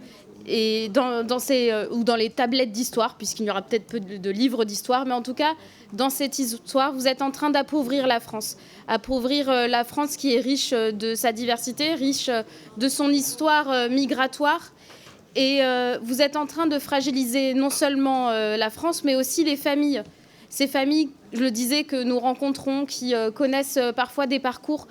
ou dans les tablettes d'histoire, puisqu'il y aura peut-être peu de livres d'histoire, mais en tout cas, dans cette histoire, vous êtes en train d'appauvrir la France. Appauvrir la France qui est riche de sa diversité, riche de son histoire migratoire. Et vous êtes en train de fragiliser non seulement la France, mais aussi les familles. Ces familles, je le disais, que nous rencontrons, qui connaissent parfois des parcours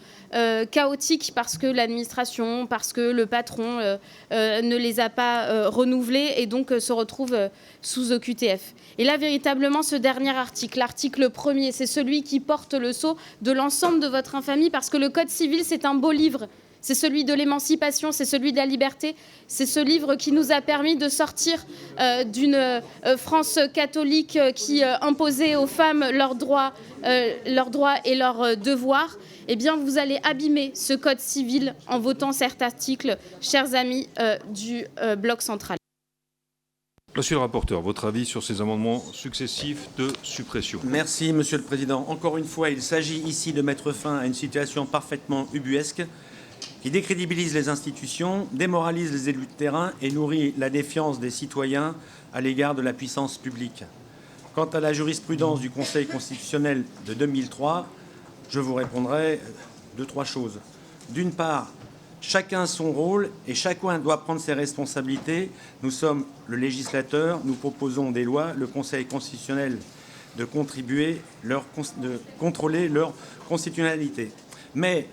chaotiques parce que l'administration, parce que le patron ne les a pas renouvelés et donc se retrouvent sous OQTF. Et là, véritablement, ce dernier article, l'article 1er, c'est celui qui porte le sceau de l'ensemble de votre infamie, parce que le Code civil, c'est un beau livre. C'est celui de l'émancipation, c'est celui de la liberté. C'est ce livre qui nous a permis de sortir d'une France catholique qui imposait aux femmes leurs droits et leurs devoirs. Eh bien, vous allez abîmer ce code civil en votant cet article, chers amis du Bloc central. Monsieur le rapporteur, votre avis sur ces amendements successifs de suppression? Merci, Monsieur le Président. Encore une fois, il s'agit ici de mettre fin à une situation parfaitement ubuesque qui décrédibilise les institutions, démoralise les élus de terrain et nourrit la défiance des citoyens à l'égard de la puissance publique. Quant à la jurisprudence du Conseil constitutionnel de 2003, je vous répondrai 2-3 choses. D'une part, chacun son rôle et chacun doit prendre ses responsabilités. Nous sommes le législateur, nous proposons des lois, le Conseil constitutionnel de contrôler leur constitutionnalité. Mais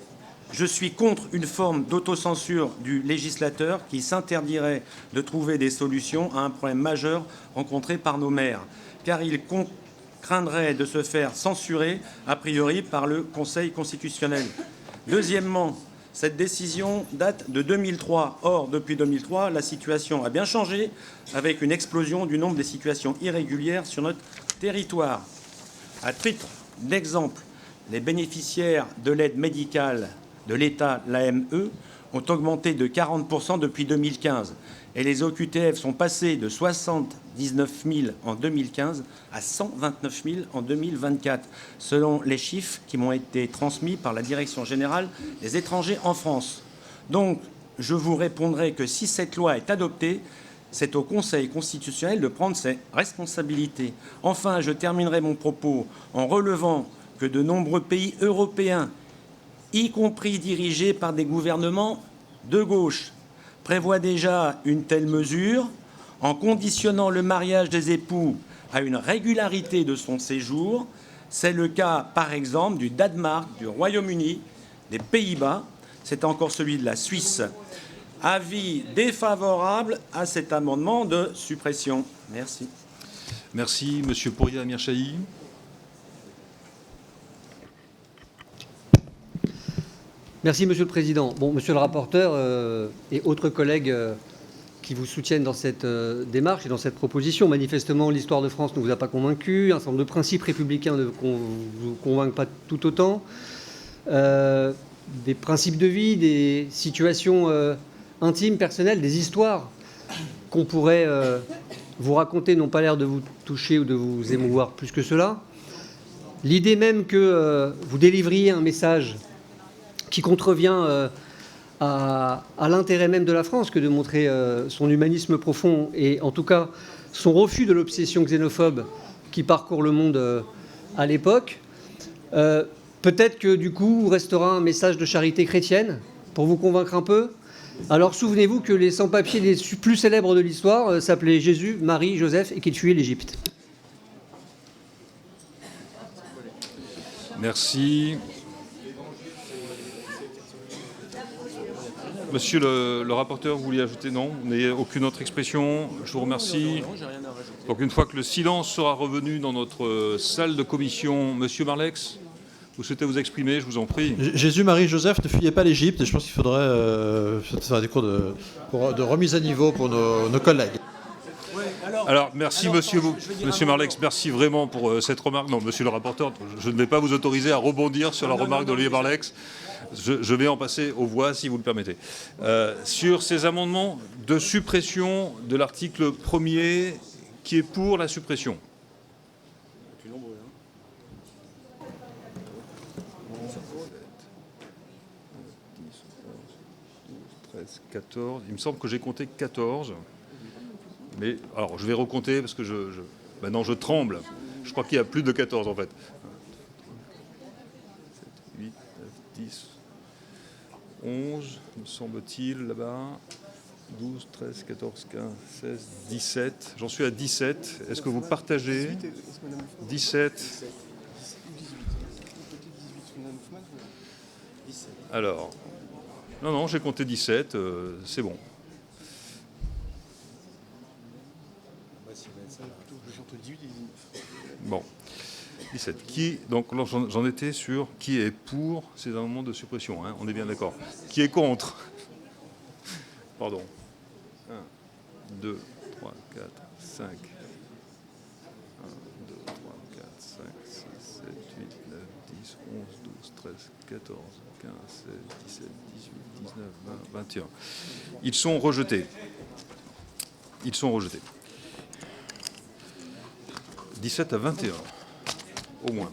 je suis contre une forme d'autocensure du législateur qui s'interdirait de trouver des solutions à un problème majeur rencontré par nos maires, car il craindrait de se faire censurer a priori par le Conseil constitutionnel. Deuxièmement, cette décision date de 2003. Or, depuis 2003, la situation a bien changé avec une explosion du nombre des situations irrégulières sur notre territoire. À titre d'exemple, les bénéficiaires de l'aide médicale de l'État, l'AME, ont augmenté de 40% depuis 2015. Et les OQTF sont passés de 79 000 en 2015 à 129 000 en 2024, selon les chiffres qui m'ont été transmis par la Direction générale des étrangers en France. Donc, je vous répondrai que si cette loi est adoptée, c'est au Conseil constitutionnel de prendre ses responsabilités. Enfin, je terminerai mon propos en relevant que de nombreux pays européens, y compris dirigés par des gouvernements de gauche, prévoient déjà une telle mesure en conditionnant le mariage des époux à une régularité de son séjour. C'est le cas, par exemple, du Danemark, du Royaume-Uni, des Pays-Bas. C'est encore celui de la Suisse. Avis défavorable à cet amendement de suppression. Merci. Merci. Monsieur Pouria Amirchahi. Merci, Monsieur le Président. Bon, Monsieur le rapporteur et autres collègues qui vous soutiennent dans cette démarche et dans cette proposition, manifestement, l'histoire de France ne vous a pas convaincu, un certain nombre de principes républicains ne vous convainquent pas tout autant, des principes de vie, des situations intimes, personnelles, des histoires qu'on pourrait vous raconter n'ont pas l'air de vous toucher ou de vous émouvoir plus que cela. L'idée même que vous délivriez un message qui contrevient à l'intérêt même de la France que de montrer son humanisme profond et en tout cas son refus de l'obsession xénophobe qui parcourt le monde à l'époque. Peut-être que du coup restera un message de charité chrétienne pour vous convaincre un peu. Alors souvenez-vous que les sans-papiers les plus célèbres de l'histoire s'appelaient Jésus, Marie, Joseph et qu'ils fuyaient l'Égypte. Merci. Monsieur le rapporteur, vous vouliez ajouter? Non, vous n'avez aucune autre expression. Je vous remercie. Donc une fois que le silence sera revenu dans notre salle de commission, Monsieur Marlex, vous souhaitez vous exprimer, je vous en prie. Jésus, Marie, Joseph ne fuyaient pas l'Égypte et je pense qu'il faudrait faire des cours de remise à niveau pour nos collègues. Alors, merci monsieur Marlex, merci vraiment pour cette remarque. Non, monsieur le rapporteur, je ne vais pas vous autoriser à rebondir sur la remarque d'Olivier Marlex. Je vais en passer aux voix, si vous le permettez. Sur ces amendements de suppression de l'article 1er, qui est pour la suppression? 14. Il me semble que j'ai compté 14. Mais alors, je vais recompter parce que maintenant je tremble. Je crois qu'il y a plus de 14 en fait. 7, 8, 9, 10, 11, me semble-t-il, là-bas. 12, 13, 14, 15, 16, 17. J'en suis à 17. Est-ce que vous partagez? 17. Alors, non, j'ai compté 17, c'est bon. Bon, 17. Donc j'en étais sur qui est pour ces amendements de suppression, hein, on est bien d'accord. Qui est contre? Pardon. 1, 2, 3, 4, 5. 1, 2, 3, 4, 5, 6, 7, 8, 9, 10, 11, 12, 13, 14, 15, 16, 17, 18, 19, 20, 21. Ils sont rejetés. Ils sont rejetés. 17 à 21, au moins.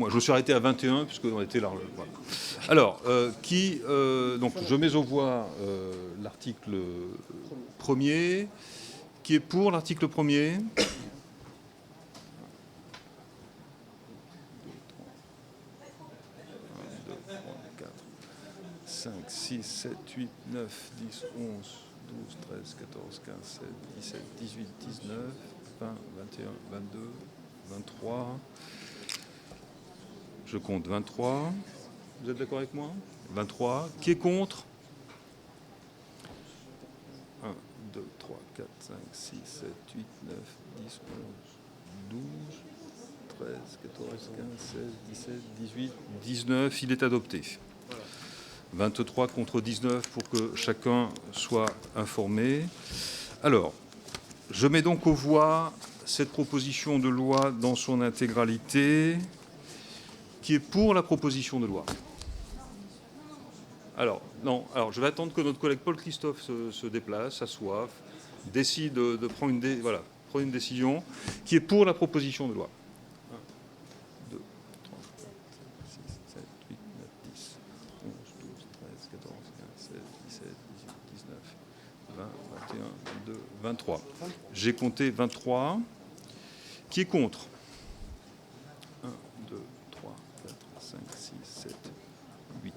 Je me suis arrêté à 21, puisqu'on était là. Voilà. Alors, donc je mets aux voix l'article 1er. Qui est pour l'article 1er? 1, 2, 3, 4, 5, 6, 7, 8, 9, 10, 11, 12, 13, 14, 15, 16, 17, 18, 19, 20, 21, 22, 23. Je compte 23. Vous êtes d'accord avec moi? 23. Qui est contre? 1, 2, 3, 4, 5, 6, 7, 8, 9, 10, 11, 12, 13, 14, 15, 16, 17, 18, 19. Il est adopté. 23 contre 19 pour que chacun soit informé. Alors, je mets donc aux voix cette proposition de loi dans son intégralité. Qui est pour la proposition de loi? Alors, non, je vais attendre que notre collègue Paul Christophe se déplace, s'assoie, décide de prendre une décision. Qui est pour la proposition de loi? 1, 2, 3, 4, 5, 6, 7, 8, 9, 10, 11, 12, 13, 14, 15, 16, 17, 18, 19, 20, 21, 22, 23. J'ai compté 23. Qui est contre? 1, 2, 3, 4, 5, 6, 7, 8,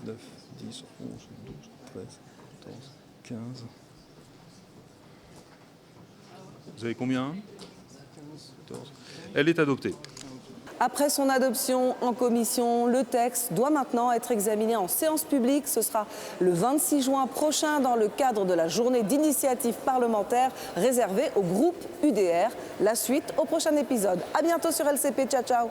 9, 10, 11, 12, 13, 14, 15. Vous avez combien? 14. Elle est adoptée. Après son adoption en commission, le texte doit maintenant être examiné en séance publique. Ce sera le 26 juin prochain dans le cadre de la journée d'initiative parlementaire réservée au groupe UDR. La suite au prochain épisode. À bientôt sur LCP. Ciao, ciao.